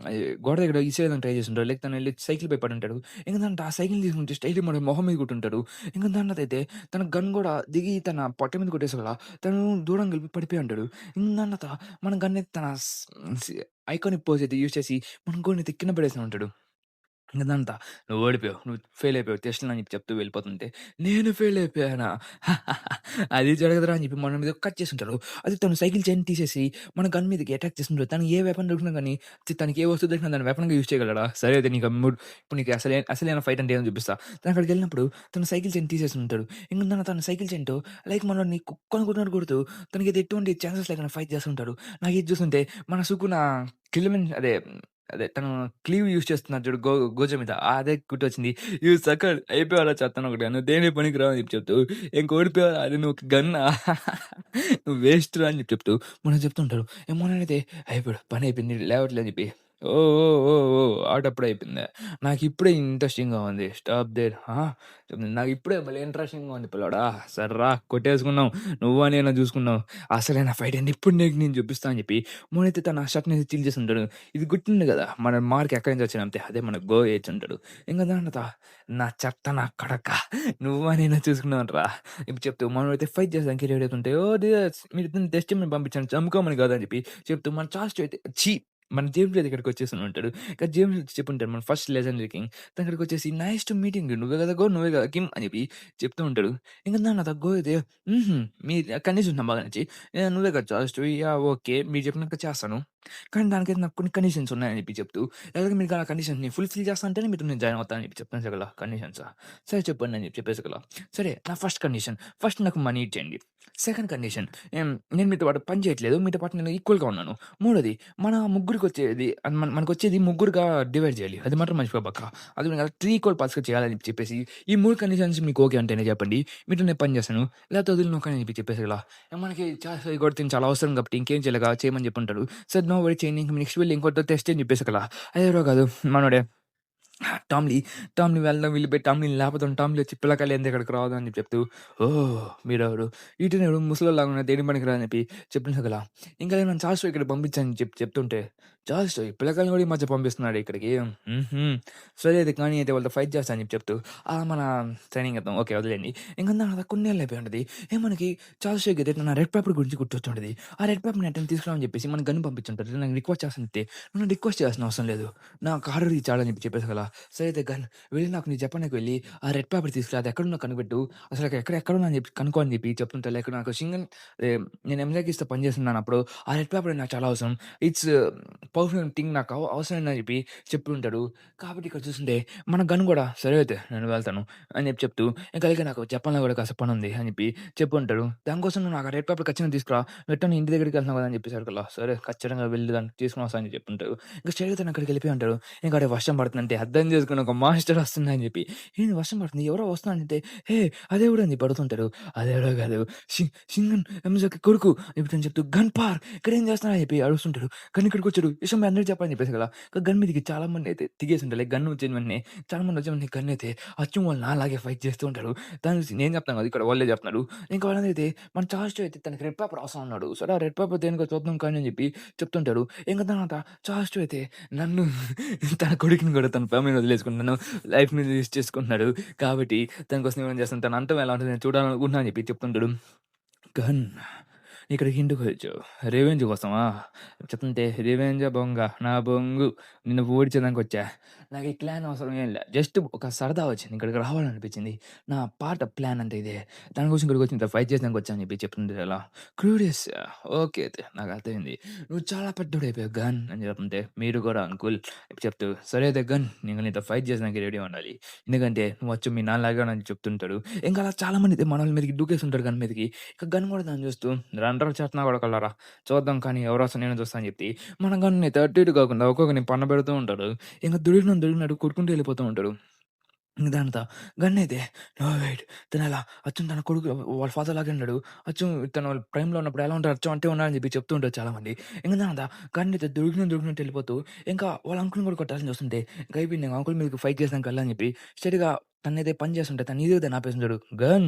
గోడ దగ్గర ఇసిరేయడానికి ట్రై చేస్తుంటాడు. లైక్ తను ఎళ్లి సైకిల్ పై పడుంటాడు. ఇంక ఆ సైకిల్ తీసుకొని స్ట్రెయిట్‌గా మన మొహం మీద కొట్టుంటాడు. ఇంక దాన్నయితే తన గన్ కూడా దిగి తన పొట్ట మీద కొట్టేసాల తను దూరంగా వెళ్ళి పడిపోయి ఉంటాడు. ఇంక దాన్నత మన గన్ అయితే తన ఐకానిక్ పోజ్ అయితే యూజ్ చేసి మన గోడినైతే కింద పడేసి ఉంటాడు. ఇదంతా నువ్వు ఓడిపోయావు. నువ్వు ఫెయిల్ అయిపోయావు టెస్ట్‌లో అని చెప్పి చెప్తూ వెళ్ళిపోతుంటే, నేను ఫెయిల్ అయిపోయానా? అది జరగదురా అని చెప్పి మన మీద కట్ చేసుంటారు. అది తను సైకిల్ చైన్ తీసేసి మన గన్ మీదకి అటాక్ చేస్తుంటాడు. తనకి ఏ వెపన్ దొరికినా గాని తనకి ఏ వస్తువు దొరికినా దాన్ని వెపన్‌గా యూజ్ చేయగలడా? సరే అయితే నీకు ఇప్పుడు నీకు అసలైన ఫైట్ అంటే ఏందో చూపిస్తా. తను అక్కడికెళ్ళినప్పుడు తను సైకిల్ చైన్ తీసేసి ఉంటాడు. ఇంక తన సైకిల్ చైన్‌తో లైక్ మనోడిని కుక్కని కొట్టినట్టు కొడుతూ తనకి ఎటువంటి ఛాన్సెస్ లేకుండా ఫైట్ చేస్తుంటాడు. నాకిది చూస్తుంటే మన సుకున కిల్‌మెన్ అదే తను క్లీవ్ యూజ్ చేస్తున్నాడు చూడు గోజ మీద. అదే గుర్తొచ్చింది. యూ సకర్ అయిపోయావురా చెత్తనొకడిగా. నువ్వు దేనికి పనికిరావు అని చెప్పి చెప్తూ, ఇంక ఓడిపోయావురా అది నువ్వు గన్నా నువ్వు వేస్ట్‌రా అని చెప్పి చెప్తూ మొన్న చెప్తుంటాడు. మొన్ననైతే అయిపోయాడు పని అయిపోయింది లేవట్లే అని చెప్పి. ఓహ్! ఓహ్! ఓహ్! ఓహ్! ఆట అప్పుడే అయిపోయిందా? నాకిప్పుడే ఇంట్రెస్టింగ్‌గా ఉంది. స్టాప్ దేర్ నాకిప్పుడే భలే ఇంట్రెస్టింగ్‌గా ఉంది పిల్లోడా. సర్రా కొట్టేసుకున్నాం. నువ్వా నేనా చూసుకున్నాం. అసలైన ఫైట్ ఏంది ఇప్పుడు నేను చూపిస్తా అని చెప్పి మొన్నైతే తన షర్ట్‌ని చీల్చేసి ఉంటాడు. ఇది గుర్తుంది గదా! మన మార్క్ ఎక్కడి నుంచి వచ్చిందంతే. అదే మన గో ఏజుంటాడు. ఇంక దాని తర్వాత నా చెత్త నా కొడకా నువ్వా నేనా చూసుకున్నానురా ఇప్పుడు చెప్తూ మనమైతే ఫైట్ చేసానికి రెడీ అవుతుంటే ఓహ్! మీరిద్దరిని టెస్ట్ చేయమని పంపించాను చంపుకోమని కాదు అని చెప్పి చెప్తూ మన చాస్ట్ అయితే మన జేమ్స్ ఇక్కడికొచ్చేసి ఉంటాడు. ఇంకా జేమ్స్ చెప్పుంటాడు మన ఫస్ట్ లెజెండరీ కింగ్. తనక్కడికొచ్చేసి నైస్ టు మీటింగ్ యూ. నువ్వే కదా గో, నువ్వే కదా కిమ్ అని చెప్పి చెప్తూ ఉంటాడు. ఇంక దాని తర్వాత గో అయితే హుహు. మీ కండిషన్ నాకు బాగా నచ్చి నువ్వే కదా చాస్ట్ యాహ్! ఓకే. మీరు చెప్పినట్టు చేస్తాను. కానీ దానికైతే నాకు కొన్ని కండిషన్స్ ఉన్నాయని చెప్పి చెప్తూ, ఎలాగో మీరు ఆ కండిషన్స్‌ని ఫుల్‌ఫిల్ చేస్తా అంటేనే మీతో నేను జాయిన్ అవుతా అని చెప్పి చెప్తాను సగల కండిషన్సా. సరే చెప్పండి అని చెప్పి చెప్పేసగల. సరే నా ఫస్ట్ కండిషన్ ఫస్ట్ నాకు మనీ ఇచ్చేయండి. సెకండ్ కండిషన్ నేను మీతో పాటు పని చేయట్లేదు. మీతో పాటు నేను ఈక్వల్‌గా ఉన్నాను. మూడోది మన ముగ్గురికొచ్చేది మనకొచ్చేది ముగ్గురుగా డివైడ్ చేయాలి. అది మాత్రం మర్చిపోబాక. అది 3 ఈక్వల్ పార్ట్స్‌గా చేయాలని చెప్పేసి ఈ 3 కండిషన్స్ మీకు ఓకే అంటేనే చెప్పండి. మీతో నేను పని చేస్తాను. లేకపోతే వదిలినొక్కని చెప్పి చెప్పేసగల. మనకి కూడా తిను చాలా అవసరం కాబట్టి ఇంకేం చేయలేక చేయమని చెప్పుంటాడు. సరే నో వరీ చేయండి. ఇంక నెక్స్ట్ వెళ్లి ఇంకోటితో టెస్ట్ అని చెప్పేసగల. అదెవరో కాదు మనోడే టామ్‌లీ. టామ్‌లీ వెళ్దాం వెళ్ళిపోయి టామ్‌లీని లేపుదాం. టామ్‌లీ వచ్చి పిల్లకాయలు ఏంది ఇక్కడికి రావద్దు అని చెప్పి చెప్తూ, ఓహ్! మీరెవరు? ఈటనేవాడు ముసలోళ్ళలాగా ఉన్నారు దేనికి పనికిరారు అని చెప్పి చెప్పినా సగల. ఇంకా నన్ను చార్ల్స్‌తో ఇక్కడ పంపించని చెప్తుంటే, చార్ల్స్ ఈ పిల్లకాయలని కూడా ఈ మధ్య పంపిస్తున్నాడు ఇక్కడికి. హుహు. సరే అయితే కానీ అయితే వాళ్ళతో ఫైట్ చేస్తా అని చెప్పి చెప్తూ, మన ట్రైనింగ్ ఇద్దాం. ఓకే వదిలేయండి. ఇంక దాని కొన్నేళ్ళు అయిపోయి ఉంటది. మనకి చార్ల్స్ అయితే నా రెడ్ పేపర్ గురించి గుర్తొచ్చుంటది. ఆ రెడ్ పేపర్‌ని ఎటైనా తీసుకురామని చెప్పేసి మన గన్ పంపించుంటారు. నాకు రిక్వెస్ట్ చేస్తుంటే, నువ్వు రిక్వెస్ట్ చేయాల్సిన అవసరం లేదు. నాకు ఆర్డర్ ఇచ్చాడని చెప్పి చెప్పేసగల. సరే అయితే గన్ వెళ్ళి నాకు నీ జపాన్‌కి వెళ్ళి ఆ రెడ్ పేపర్ తీసుకురా. అది ఎక్కడుందో కనిపెట్టు. అసలు ఎక్కడుందో అని చెప్పి కనుక్కో అని చెప్పి చెప్తుంటే లైక్ నాకు నేను ఎంజాయ్‌కిస్తా పని చేస్తున్నానప్పుడు ఆ రెడ్ పేపర్ నాకు చాలా అవసరం. ఇట్స్ పర్ఫెక్ట్ థింగ్ నాకు అవసరమని చెప్పి చెప్పి ఉంటాడు. కాబట్టి ఇక్కడ చూస్తుంటే మన గన్ కూడా సరే అయితే నేను వెళ్తాను అని చెప్పి చెప్తూ ఇంకా అలాగే నాకు జపాన్‌లో కూడా కాస్త పనుంది అని చెప్పి చెప్పి ఉంటాడు. దానికోసం నువ్వు నాకు ఆ రెడ్ పేపర్ ఖచ్చితంగా తీసుకురా. ఎట్టో ఇంటి దగ్గరికి వెళ్తున్నావు కదా అని చెప్పేసరికల్లా సరే ఖచ్చితంగా వెళ్ళి దాన్ని తీసుకొని వస్తా అని చెప్పి ఉంటాడు. ఇంకా స్ట్రెయిట్‌గా తను అక్కడికి వెళ్ళిపోయి ఉంటాడు. ఇంకా అక్కడ వర్షం పడుతుందంటే అర్థం చేసుకొని ఒక మాస్టర్ వస్తుందని చెప్పి, ఏంది వర్షం పడుతుంది ఎవరో వస్తున్నారంటే, హే! అదెవడు అని పడుతుంటాడు. అదెవడో కాదు సింగన్ ఎంజకి కొడుకు చెప్తాను చెప్తూ గన్ పార్ ఇక్కడేం చేస్తున్నావు అని చెప్పి అడుగుతుంటాడు. గన్ ఇక్కడికి వచ్చాడు. విషయం మీ అందరికి చెప్పని చెప్పేసి కదా. గన్ మీదకి చాలా మంది అయితే దిగేసి ఉంటారు. లైక్ గన్ వచ్చిన వెంటనే చాలా మంది వచ్చే వెంటనే గన్ అయితే అచ్చం వాళ్ళు నాలాగే ఫైట్ చేస్తూ ఉంటారు. దాని గురించి నేను చెప్తాను కదా ఇక్కడ వాళ్ళే చెప్తున్నారు. ఇంకా వాళ్ళనైతే మన చార్జ్ అయితే తనకి రెడ్ పేపర్ అవసరం అన్నాడు. సరే ఆ రెడ్ పేపర్ దేనికో చూద్దాం కానీ అని చెప్పి చెప్తుంటాడు. ఇంకా తర్వాత చార్జ్ అయితే నన్ను తన కొడుకుని కూడా తన ఫ్యామిలీని వదిలేసుకుంటున్నాను. లైఫ్ మీద యూజ్ చేసుకుంటున్నాడు. కాబట్టి తన కోసం ఏమైనా చేస్తాను. తన అంతం ఎలా ఉంటదో నేను చూడాలనుకుంటున్నా అని చెప్పి చెప్తుంటాడు. గన్ ఇక్కడికి ఎందుకొచ్చావు? రివెంజ్ కోసమా? చెప్తుంటే రివెంజా బొంగ. నా బొంగు. నిన్ను ఓడించడానికొచ్చా. నాకు ఈ క్లాన్ అవసరం ఏం లే. జస్ట్ ఒక సరదా వచ్చింది. ఇక్కడికి రావాలనిపించింది. నా పాట ప్లాన్ అంతా ఇదే. దాని కోసం ఇక్కడికొచ్చి ఇంత ఫైట్ చేయడానికి వచ్చా అని చెప్పి చెప్తుంటే ఎలా క్యూరియస్సా? ఓకే అయితే నాకు అర్థమైంది. నువ్వు చాలా పెద్దోడైపోయావు గన్ అని చెప్తుంటే మీరు కూడా అంకుల్ చెప్తూ సరే అయితే గన్ నేను నీతో ఫైట్ చేసినాక రెడీ ఉండాలి. ఎందుకంటే నువ్వు అచ్చు మీ నాన్నలాగా అని చెప్తుంటాడు. ఇంకా అలా చాలా మంది మనోళ్ళ మీదకి దూకేస్తుంటారు గన్ మీదకి. ఇక గన్ కూడా దాన్ని చూస్తూ రండ్రా చేతనా కొడకల్లారా చూద్దాం కానీ ఎవరొస్తే నేను చూస్తా అని చెప్పి మన గన్‌ని అటు ఇటు కాకుండా ఒక్కొక్కడిని పన్నబెడుతూ ఉంటాడు. ఇంక దొరికినట్టు కొట్టుకుంటూ వెళ్ళిపోతూ ఉంటాడు. ఇంక దానితో గన్నయితే నో వెయిట్ తనలా అచ్చం తన కొడుకు వాళ్ళ ఫాదర్ లాగే ఉన్నాడు. అచ్చం తను ప్రైమ్‌లో ఉన్నప్పుడు ఎలా ఉంటాడు అచ్చం అంటే ఉన్నాడని చెప్పి చెప్తూ ఉంటారు చాలామంది. ఇంక దానితో గన్నయితే దొరికినట్టు వెళ్ళిపోతూ ఇంకా వాళ్ళ అంకుల్‌ని కూడా కొట్టాలని చూస్తుంటే ఇంక అయిపోయింది. ఇంక అంకుల్ మీదకి ఫైట్ చేసినాక అని చెప్పి స్ట్రెయిట్‌గా తనైతే పని చేస్తుంటే తను ఈదిగదని ఆపేసుంటాడు. "గన్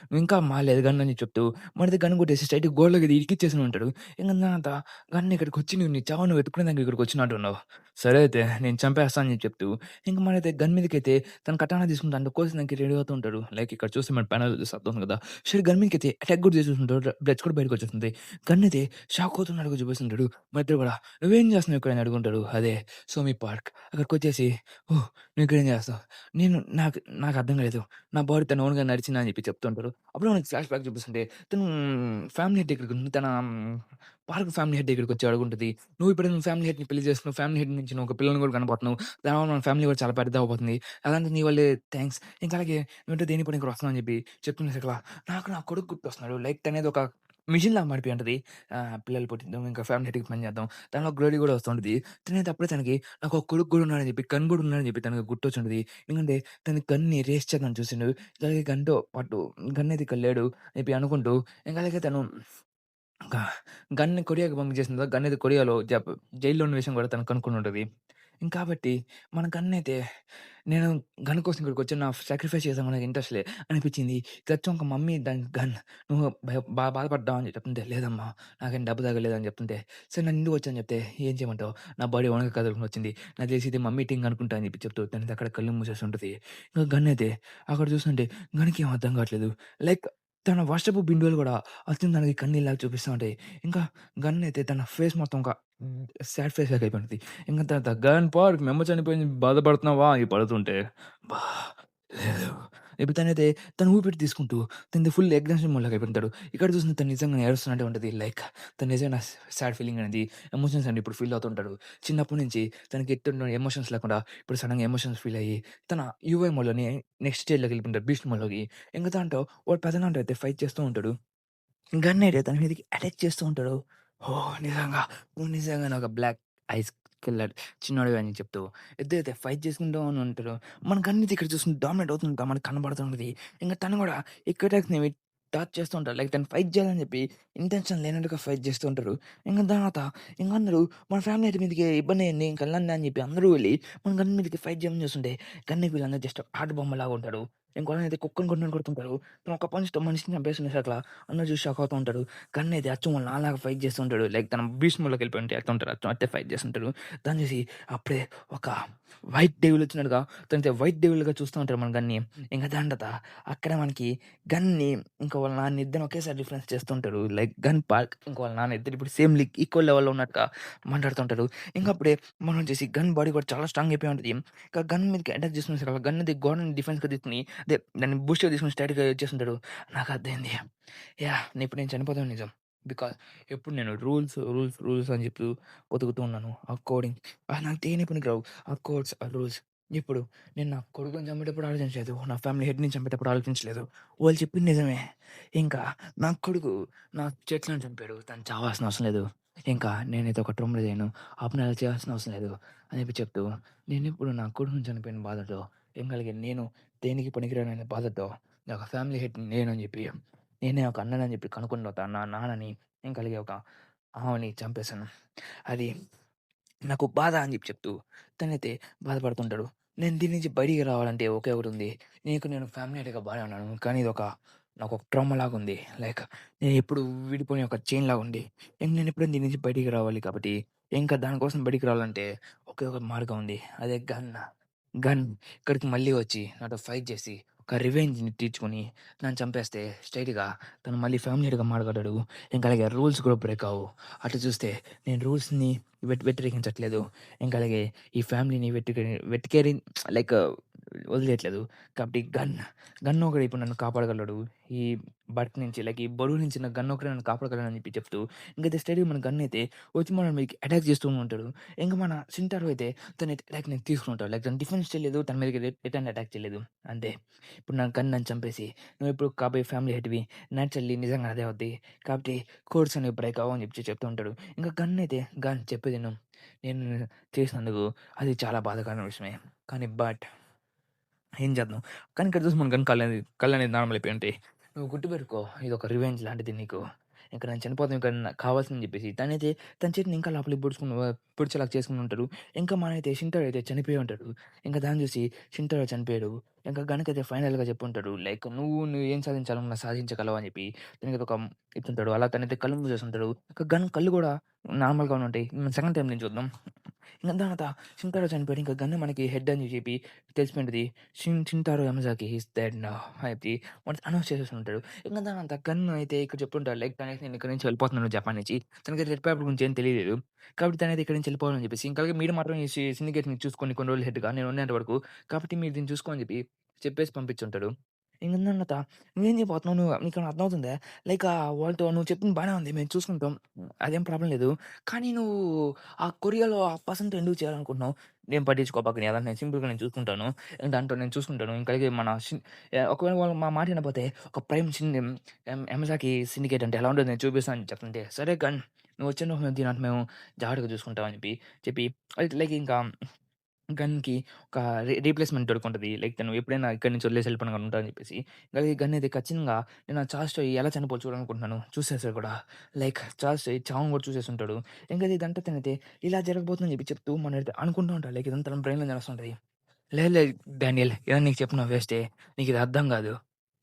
నువ్వింకా మారలేదు గన్" అని చెప్తూ మనైతే గన్ కొట్టేసి స్ట్రెయిట్‌గా గోడలోకి ఇరికిచ్చేసి ఉంటాడు. ఇంక తర్వాత "గన్ ఇక్కడికొచ్చి నువ్వు నీ చావు నువ్వు వెతుక్కునేదానికి ఇక్కడికొచ్చినట్టున్నావు. సరే అయితే నేను చంపేస్తా" అని చెప్తూ ఇంక మనైతే గన్ మీదకైతే తను కటానా తీసుకొని దాంట్లో కోసేదానికి రెడీ అవుతూ ఉంటాడు. లైక్ ఇక్కడ చూస్తే మన ప్యానెల్‌లో చూస్తే అర్థమవుతుంది కదా! సరే గన్ మీదకైతే అటాక్ కూడా చేసేసుంటాడు. బ్లడ్స్ కూడా బయటకొచ్చేస్తుంది. గన్ అయితే షాక్ అవుతున్నట్టుగా చూపిస్తుంటాడు. మన ఇద్దరు కూడా "నువ్వేం చేస్తున్నావు ఇక్కడ" అని అడుగుంటాడు. అదే సోమి పార్క్. అక్కడికొచ్చేసి "ఓహ్! నువ్విక్కడేం చేస్తావు?" నేను నాకు అర్థం కాలేదు. నా బాడీ తన ఓన్‌గా నడిచిందా అని చెప్పి చెప్తుంటారు. అప్పుడు మనకి ఫ్లాష్ బ్యాక్ చూపిస్తుంటే తను ఫ్యామిలీ హెడ్ దగ్గరికి తన పార్క్ ఫ్యామిలీ హెడ్ దగ్గరికొచ్చి అడుగుంటది. "నువ్వు ఇప్పుడు నువ్వు ఫ్యామిలీ హెడ్‌ని పెళ్లి చేసుకున్నావు. ఫ్యామిలీ హెడ్ నుంచి నువ్వు ఒక పిల్లని కూడా కనబోతున్నావు. దానివల్ల మన ఫ్యామిలీ కూడా చాలా పెద్దదవ్వబోతుంది. అలాంటిది నీ వల్లే థాంక్స్. ఇంకా అలాగే నువ్వంటే దేనికి పనికి వస్తున్నావు" అని చెప్పి చెప్తున్న నాకు నా కొడుకు గుర్తొస్తున్నాడు. లైక్ తనేదో ఒక మిషన్‌లాగా మారిపోయి ఉంటది. పిల్లలు పుట్టిద్దాం, ఇంకా ఫ్యామిలీ హెడ్‌కి పని చేద్దాం. దానిలో గ్లోరీ కూడా వస్తుంటది. తనైతే అప్పుడే తనకి నాకు ఒక కొడుకు కూడా ఉన్నాడని చెప్పి, కన్ను కూడా ఉన్నాడని చెప్పి తనకి గుర్తొచ్చుంటది. ఎందుకంటే తన గన్‌ని రేస్ చేద్దామని చూసిండు. అలాగే గన్‌తో పాటు గన్నయితే ఇక్కడ లేడు అని చెప్పి అనుకుంటూ ఇంకా అలాగే తను ఇంకా గన్‌ని కొరియాకి పంపించేసిన తర్వాత గన్ అయితే కొరియాలో జైల్‌లో ఉన్న విషయం కూడా తను కనుక్కొనుంటది. కాబట్టి మన గన్నయితే నేను గన్ కోసం ఇక్కడికొచ్చాను. నా సాక్రిఫైస్ చేశాను నాకు ఇంట్రెస్ట్ అనిపించింది. తెచ్చంక మమ్మీ దాని గన్ నువ్వు బాధపడ్డావా అని చెప్తుంటే, లేదమ్మా నాకేం దెబ్బ తగలలేదు అని చెప్తుంటే, సరే నన్ను వచ్చని చెప్తే, ఏం చేయమంటావు? నా బాడీ వణక కదులుకొని వచ్చింది. నాకు తెలిసి ఇది మమ్మీ టింగ్ అనుకుంటా అని చెప్పి చెప్తూ తనైతే అక్కడ కళ్ళు మూసేసి ఉంటది. ఇంకా గన్ అయితే అక్కడ చూస్తుంటే గన్‌కి ఏం అర్థం కావట్లేదు. లైక్ తన వర్షపు బిందువులు కూడా అచ్చం తనకి కన్నీళ్ళలాగా చూపిస్తా ఉంటాయి. ఇంకా గన్ అయితే తన ఫేస్ మొత్తం ఒక సాడ్ ఫేస్ లాగా అయిపోయింటది. ఇంక తర్వాత "గన్ పార్క్ మీ అమ్మ చనిపోయింది బాధపడుతున్నావా?" అని పడుతుంటే అబ్బా! లేదు. ఇప్పుడు తనైతే తను ఊపిరి తీసుకుంటూ తనది ఫుల్ ఎగ్జాషన్ మోడ్‌లోకి అయిపోతుంటాడు. ఇక్కడ చూసిన తను నిజంగానే ఏడుస్తున్నట్టే ఉంటది. లైక్ తను నిజంగా సాడ్ ఫీలింగ్ అనేది ఎమోషన్స్ అన్ని ఇప్పుడు ఫీల్ అవుతుంటాడు. చిన్నప్పటి నుంచి తనకి ఎట్టున్న ఎమోషన్స్ లేకుండా ఇప్పుడు సడెన్‌గా ఎమోషన్స్ ఫీల్ అయ్యి తన యూఐ మోడ్‌లోని నెక్స్ట్ స్టేజ్‌లోకి వెళ్ళిపోతాడు. బీస్ట్ మోడ్‌లోకి. ఇంక దాంట్లో వాడు పెదనాన్న అయితే ఫైట్ చేస్తూ ఉంటాడు. గన్నయితే తన మీదకి అటాక్ చేస్తూ ఉంటాడు. ఓహ్! నిజంగా నువ్వు నిజంగానే ఒక బ్లాక్ ఐస్ కిల్లర్ చిన్నోడివి అని చెప్తూ ఇద్దరైతే ఫైట్ చేసుకుంటూ ఉంటారు. మన గన్నయితే ఇక్కడ చూసుకుంటే డామినేట్ అవుతుంటా మనకు కనబడుతుంటది. ఇంక తను కూడా ఎక్కువ అటాక్స్‌ని టార్చ్ చేస్తూ ఉంటారు. లైక్ తను ఫైట్ చేయాలని చెప్పి ఇంటెన్షన్ లేనట్టుగా ఫైట్ చేస్తూ ఉంటారు. ఇంక తర్వాత ఇంక అందరూ మన ఫ్యామిలీ అయితే మీదకి ఇబ్బంది అయింది. ఇంక ఎళ్ళండి అని చెప్పి అందరూ వెళ్లి మన గన్ మీదకి ఫైట్ చేయమని చూస్తుంటే గన్‌కి వీళ్ళందరూ జస్ట్ ఆట బొమ్మలాగా ఉంటారు. ఇంకోళ్ళనైతే కుక్కని కొట్టినట్టు కొడుతుంటారు. తను ఒక పంచ్‌తో మనిషిని చంపేసినట్ల అందరూ చూసి షాక్ అవుతూ ఉంటారు. గన్ అయితే అచ్చం వాళ్ళ నాన్నలాగా ఫైట్ చేస్తూ ఉంటాడు. లైక్ తన భీష్మ్ మోడ్‌లోకి వెళ్ళిపోయి ఉంటే ఎట్లా ఉంటారో అచ్చం అట్టే ఫైట్ చేస్తుంటాడు. దాన్ని చూసి అప్పుడే ఒక వైట్ డెవిల్ వచ్చినట్టుగా తనైతే వైట్ డెవిల్‌గా చూస్తూ ఉంటారు మన గన్‌ని. ఇంక దాని తర్వాత అక్కడ మనకి గన్‌ని ఇంకా వాళ్ళ నాన్న ఇద్దరిని ఒకేసారి రిఫరెన్స్ చేస్తూ ఉంటారు. లైక్ గన్ పార్క్ ఇంకా వాళ్ళ నాన్న ఇద్దరు ఇప్పుడు సేమ్ ఈక్వల్ లెవెల్‌లో ఉన్నట్టుగా మాట్లాడుతుంటారు. ఇంక అప్పుడే మనం వచ్చేసి గన్ బాడీ కూడా చాలా స్ట్రాంగ్ అయిపోయి ఉంటది. ఇంకా గన్ మీదకి అటాక్ చేస్తున్న సరే గన్ అది గోడని డిఫెన్స్‌గా తీసుకొని అదే దాన్ని బూస్ట్‌గా తీసుకొని స్ట్రెయిట్‌గా వచ్చేస్తుంటాడు. నాకు అర్థమైంది. యాహ్! ఇప్పుడు నేను చనిపోతాను నిజం. బికాజ్ ఎప్పుడు నేను రూల్స్ అని చెప్పి బతుకుతూ ఉన్నాను. ఆ కోడింగ్ నాకు దేనికి పనికిరావు. ఆ కోడ్స్, ఆ రూల్స్. ఇప్పుడు నేను నా కొడుకుని చంపేటప్పుడు ఆలోచించలేదు. నా ఫ్యామిలీ హెడ్‌ని చంపేటప్పుడు ఆలోచించలేదు. వాళ్ళు చెప్పింది నిజమే. ఇంకా నా కొడుకు నా చేతిలోనే చంపాడు. తను చావాల్సిన అవసరం లేదు. ఇంకా నేనైతే ఒక ట్రూమ్‌లో చేయను. అలా చేయాల్సిన అవసరం లేదు అని చెప్పి చెప్తూ నేనిప్పుడు నా కొడుకుని చనిపోయిన బాధతో ఏం కలిగాను నేను దేనికి పనికిరాననే బాధతో ఒక ఫ్యామిలీ హెడ్ నేను అని చెప్పి నేనే ఒక అన్ననని చెప్పి కనుక్కున్న తర్వాత నా నాన్నని నేను కలిగే ఒక ఆమెని చంపేశాను. అది నాకు బాధ అని చెప్పి చెప్తూ తనైతే బాధపడుతుంటాడు. నేను దీని నుంచి బయటికి రావాలంటే ఒకే ఒకటుంది. నేను ఫ్యామిలీ హెడ్‌గా బానే ఉన్నాను. కానీ ఇదొక నాకొక ట్రామా లాగుంది. లైక్ నేను ఎప్పుడు విడిపోయిన ఒక చైన్ లాగుంది. నేను ఎప్పుడైనా దీని నుంచి బయటికి రావాలి కాబట్టి ఇంకా దానికోసం బయటికి రావాలంటే ఒకే ఒక మార్గం ఉంది. అదే గన్. గన్ ఇక్కడికి మళ్ళీ వచ్చి నాతో ఫైట్ చేసి ఒక రివెంజ్‌ని తీర్చుకొని నన్ను చంపేస్తే స్ట్రెయిట్‌గా తను మళ్ళీ ఫ్యామిలీ హెడ్‌గా మాట్లాడాడు. ఇంకా అలాగే రూల్స్ కూడా బ్రేక్ అవ్వవు. అటు చూస్తే నేను రూల్స్‌ని వ్యతిరేకించట్లేదు. ఇంకా అలాగే ఈ ఫ్యామిలీని వెతికేరి లైక్ వదిలేయట్లేదు. కాబట్టి గన్ ఒకడే ఇప్పుడు నన్ను కాపాడగలడు. ఈ బర్త్ నుంచి లైక్ ఈ బరువు నుంచి నా గన్ ఒకడే నన్ను కాపాడగలడని చెప్పి చెప్తూ ఇంకైతే స్టడీ మన గన్ అయితే వచ్చి మన మీదకి అటాక్ చేస్తూ ఉంటాడు. ఇంక మన సింటారో అయితే తన అటాక్‌ని తీసుకుంటాడు. లైక్ తను డిఫెన్స్ చేయలేదు. తన మీదకి రిటర్న్ అటాక్ చేయలేదు. అంతే. ఇప్పుడు నా గన్ నన్ను చంపేసి నువ్విప్పుడు కాబోయే ఫ్యామిలీ హెడ్‌వి. నేచురల్లీ నిజంగా అదే అవుద్ది. కాబట్టి కోడ్స్ అనేవి బ్రేక్ అవ్వవు అని చెప్పి చెప్తూ ఉంటాడు. ఇంకా గన్ చెప్పేది విను. నేను చేసినందుకు అది చాలా బాధాకరమైన విషయమే. కానీ ఏం చేద్దాం? కానీ ఇక్కడ చూసి మన కళ్ళనేది నార్మల్ అయిపోయి ఉంటాయి. నువ్వు గుర్తుపెట్టుకో ఇదొక రివెంజ్ లాంటిది నీకు. ఇంక నేను చనిపోతాను ఇంక నాకు కావాల్సిందని చెప్పేసి తనైతే తన చేతిని ఇంకా లోపలికి పొడిచేలాగా చేసుకొని ఉంటారు. ఇంకా మనైతే షింటారో అయితే చనిపోయి ఉంటాడు. ఇంకా దాన్ని చూసి షింటారో చనిపోయాడు. ఇంకా గనుకైతే ఫైనల్‌గా చెప్పుంటాడు. లైక్ నువ్వు ఏం సాధించాలనుకున్నా సాధించగలవు అని చెప్పి తనకైతే ఒక ఇస్తుంటాడు. అలా తనైతే కళ్ళు మూసేసుంటాడు. ఇంకా కళ్ళు కూడా నార్మల్‌గానే ఉంటాయి. సెకండ్ టైమ్ నుంచి చూద్దాం. ఇంక దాని తర్వాత షింటారో చనిపోయాడు. ఇంకా గన్ మనకి హెడ్ అని చెప్పి తెలిసిపోయింటది. షింటారో యమజాకి హిస్ డెడ్ నౌ అని చెప్పి వాడు అనౌన్స్ చేసేసి ఉంటాడు. ఇంక దాని తర్వాత గన్ అయితే ఇక్కడ చెప్పుంటాడు. లైక్ తనైతే నేను ఇక్కడి నుంచి వెళ్ళిపోతున్నాను జపాన్ నుంచి. తనకి రెడ్ పేపర్ గురించి ఏం తెలియలేదు. కాబట్టి తనైతే ఇక్కడి నుంచి వెళ్ళిపోవాలని చెప్పేసి ఇంకా అలాగే మీరు మాత్రం ఈ సిండికేట్‌ని చూసుకోండి కొన్ని రోజులు హెడ్‌గా నేను ఉన్నంత వరకు. కాబట్టి మీరు దీన్ని చూసుకో అని చెప్పేసి పంపించుంటాడు. ఇంక దాని తర్వాత నువ్వేం చేయబోతున్నావు? నీకేమైనా అర్థమవుతుందా? లైక్ వాళ్ళతో నువ్వు చెప్పింది బానే ఉంది. మేము చూసుకుంటాం. అదేం ప్రాబ్లమ్ లేదు. కానీ నువ్వు ఆ కొరియాలో ఆ పర్సన్‌తో ఎందుకు చేయాలనుకుంటున్నావు? నేను పట్టించుకోబాకు నీ అదంతా నేను సింపుల్‌గా నేను చూసుకుంటాను. దాంట్లో నేను చూసుకుంటాను. ఇంకా అలాగే ఒకవేళ వాళ్ళు మా మాట వినకపోతే ఒక ప్రైమ్ యమజాకి సిండికేట్ అంటే ఎలా ఉంటదో నేను చూపిస్తాను అని చెప్తుంటే, సరే గన్ నువ్వు వచ్చే నువ్వు దీనంతా మేము జాగ్రత్తగా చూసుకుంటాం అని చెప్పి లైక్ ఇంకా గన్‌కి ఒక రీప్లేస్‌మెంట్ దొరుకుంటది. లైక్ తను ఎప్పుడైనా ఇక్కడి నుంచి వదిలేసి వెళ్ళిపోయినా ఉంటా అని చెప్పేసి. అలాగే గన్ అయితే ఖచ్చితంగా నేను ఆ చార్ల్స్‌తో ఎలా చనిపోవచ్చో చూడాలనుకుంటున్నాను. చూసేసాడు కూడా. లైక్ చార్ల్స్ చావుని కూడా చూసేసుంటాడు. ఇంకా ఇదంతా తనైతే ఇలా జరగబోతుందని చెప్తూ మనైతే అనుకుంటూ ఉంటాడు. లైక్ ఇదంతా తన బ్రెయిన్‌లో నడుస్తుంటది. లేదు లేదు డానియల్ ఇవన్నీ నీకు చెప్పిన వేస్టే. నీకిది అర్థం గాదు.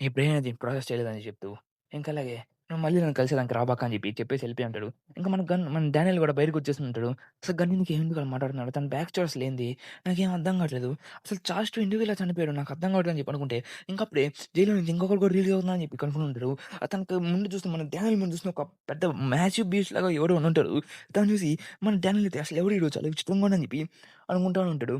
నీ బ్రెయిన్ అనేది ప్రాసెస్ చేయలేదని చెప్తూ, ఇంకా అలాగే నువ్వు మళ్ళీ నన్ను కలిసేదానికి రాబాక అని చెప్పేసి వెళ్ళిపోయి ఉంటాడు. ఇంకా మన డానియల్ గూడా బయటకొచ్చేసి ఉంటాడు. అసలు గన్ ఎందుకు అలా మాట్లాడుతున్నాడు? తన బ్యాక్ స్టోరీ అసలేంది? నాకేం అర్థం కావట్లేదు. అసలు చార్ల్స్ ఎందుకు ఇలా చనిపోయాడు? నాకు అర్థం కావట్లేదు అని చెప్పి అనుకుంటే, ఇంకప్పుడే జైల్‌లో నుంచి ఇంకొకడు కూడా రిలీజ్ అవుతుందని చెప్పి కనుక్కొని ఉంటాడు. అతనికి ముందు చూస్తే మన డానియల్ ముందు చూస్తే ఒక పెద్ద మ్యాసివ్ బీస్ట్ లాగా ఎవడో ఉండుంటాడు. దాన్ని చూసి మన డానియల్ అయితే అసలు ఎవడు ఈడు చాలా విచిత్రంగా ఉన్నాడని చెప్పి అనుకుంటా ఉంటాడు.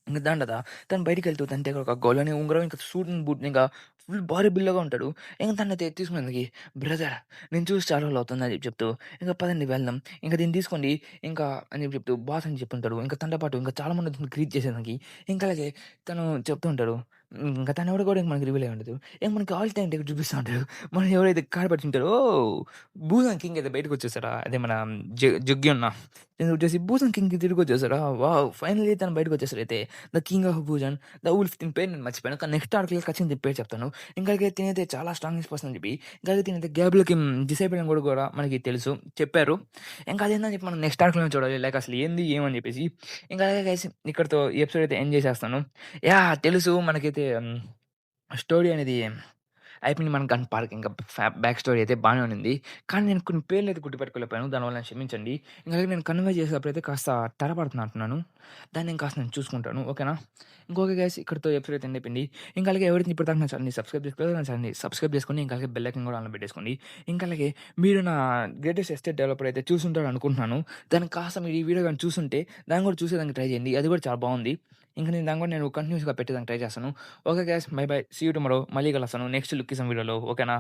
ఇంక దాని తర్వాత తను బయటికెళ్తూ తన దగ్గర ఒక గోల్డెన్ ఉంగరం, ఇంకా సూట్ అండ్ బూట్ ఇంకా ఫుల్ బాడీ బిల్డర్‌గా ఉంటాడు. ఇంక తనైతే తీసుకునేందుకు "బ్రదర్ నేను చూసి చాలా రోజులవుతుంది" అని చెప్తూ, "ఇంక పదండి వెళ్దాం. ఇంక దీన్ని తీసుకోండి" ఇంకా అని చెప్తూ బాస్ అని చెప్పుంటాడు. ఇంకా తనతో పాటు ఇంకా చాలా మంది గ్రీట్ చేసేదానికి. ఇంకా అలాగే తను చెప్తూ ఉంటాడు. ఇంకా తను ఎవడో కూడా మనకి రివీల్ అయ్యి ఉండదు. ఇంక మనకి ఆల్ టైమ్ దగ్గర చూపిస్తా ఉంటాడు. మనం ఎవరైతే కార్పడుతుంటారో ఓహ్! భూజన్ కింగ్ అయితే బయటకొచ్చేసాడా? అదే మన జగ్గి నేను వచ్చేసి భూజన్ కింగ్‌కి తిరిగొచ్చేసాడా? వావ్! ఫైనల్లీ తను బయటకొచ్చేసాడయితే. ద కింగ్ ఆఫ్ భూజన్, ద వుల్ఫ్ దీని పేరు నేను మర్చిపోయాను. కానీ నెక్స్ట్ ఆర్క్‌లో ఖచ్చితంగా దీని పేరు చెప్తాను. ఇంకా తినైతే చాలా స్ట్రాంగెస్ట్ పర్సన్ అని చెప్పి, ఇంకా తినైతే గ్యాబ్‌లోకి డిసైబుల్ అని కూడా మనకి తెలుసు. చెప్పారు. ఇంకా అదేందని చెప్పి మనం నెక్స్ట్ ఆర్క్‌లోనే చూడాలి. లైక్ అసలు ఏంది? ఏమని చెప్పేసి. ఇంకా అలాగే గైస్ ఇక్కడితో ఈ ఎపిసోడ్ అయితే ఎండ్ చేసేస్తాను. యాహ్! తెలుసు మనకైతే స్టోరీ అనేది అయిపోయింది మన గన్ పార్క్ ఇంకా బ్యాక్ స్టోరీ అయితే బానే ఉండింది. కానీ నేను కొన్ని పేర్లయితే గుర్తుపెట్టుకోలేకపోయాను. దానివల్ల నన్ను క్షమించండి. ఇంకా నేను కన్వే చేసేటప్పుడైతే కాస్త తడబడుతున్నట్టున్నాను. దాన్ని నేను కాస్త నేను చూసుకుంటాను. ఓకేనా? ఇంకొక గైస్ ఇక్కడితో ఎపిసోడ్ అయితే ఎండ్ అయిపోయింది. ఇంకా అలాగే ఎవరైతే ఇప్పటిదాకా నా ఛానెల్‌ని సబ్స్క్రైబ్ చేసుకోలేదో నా ఛానెల్‌ని సబ్స్క్రైబ్ చేసుకొని ఇంకా అలాగే బెల్ ఐకాన్ కూడా ఆన్‌లో పెట్టేసుకోండి. ఇంకా అలాగే మీరు నా గ్రేటెస్ట్ ఎస్టేట్ డెవలపర్ అయితే చూసుంటారు అనుకుంటున్నాను. దాన్ని కాస్త మీరు ఈ వీడియో గాని చూసుంటే దాన్ని కూడా చూసేదానికి ట్రై చేయండి. అది కూడా చాలా బావుంది. ఇంక దాన్ని కూడా నేను కంటిన్యూయస్‌గా పెట్టేదానికి ట్రై చేస్తాను. Okay guys bye bye. See you tomorrow. మళ్ళీ కలుస్తాను నెక్స్ట్ లుక్కిజం వీడియోలో. ఓకేనా?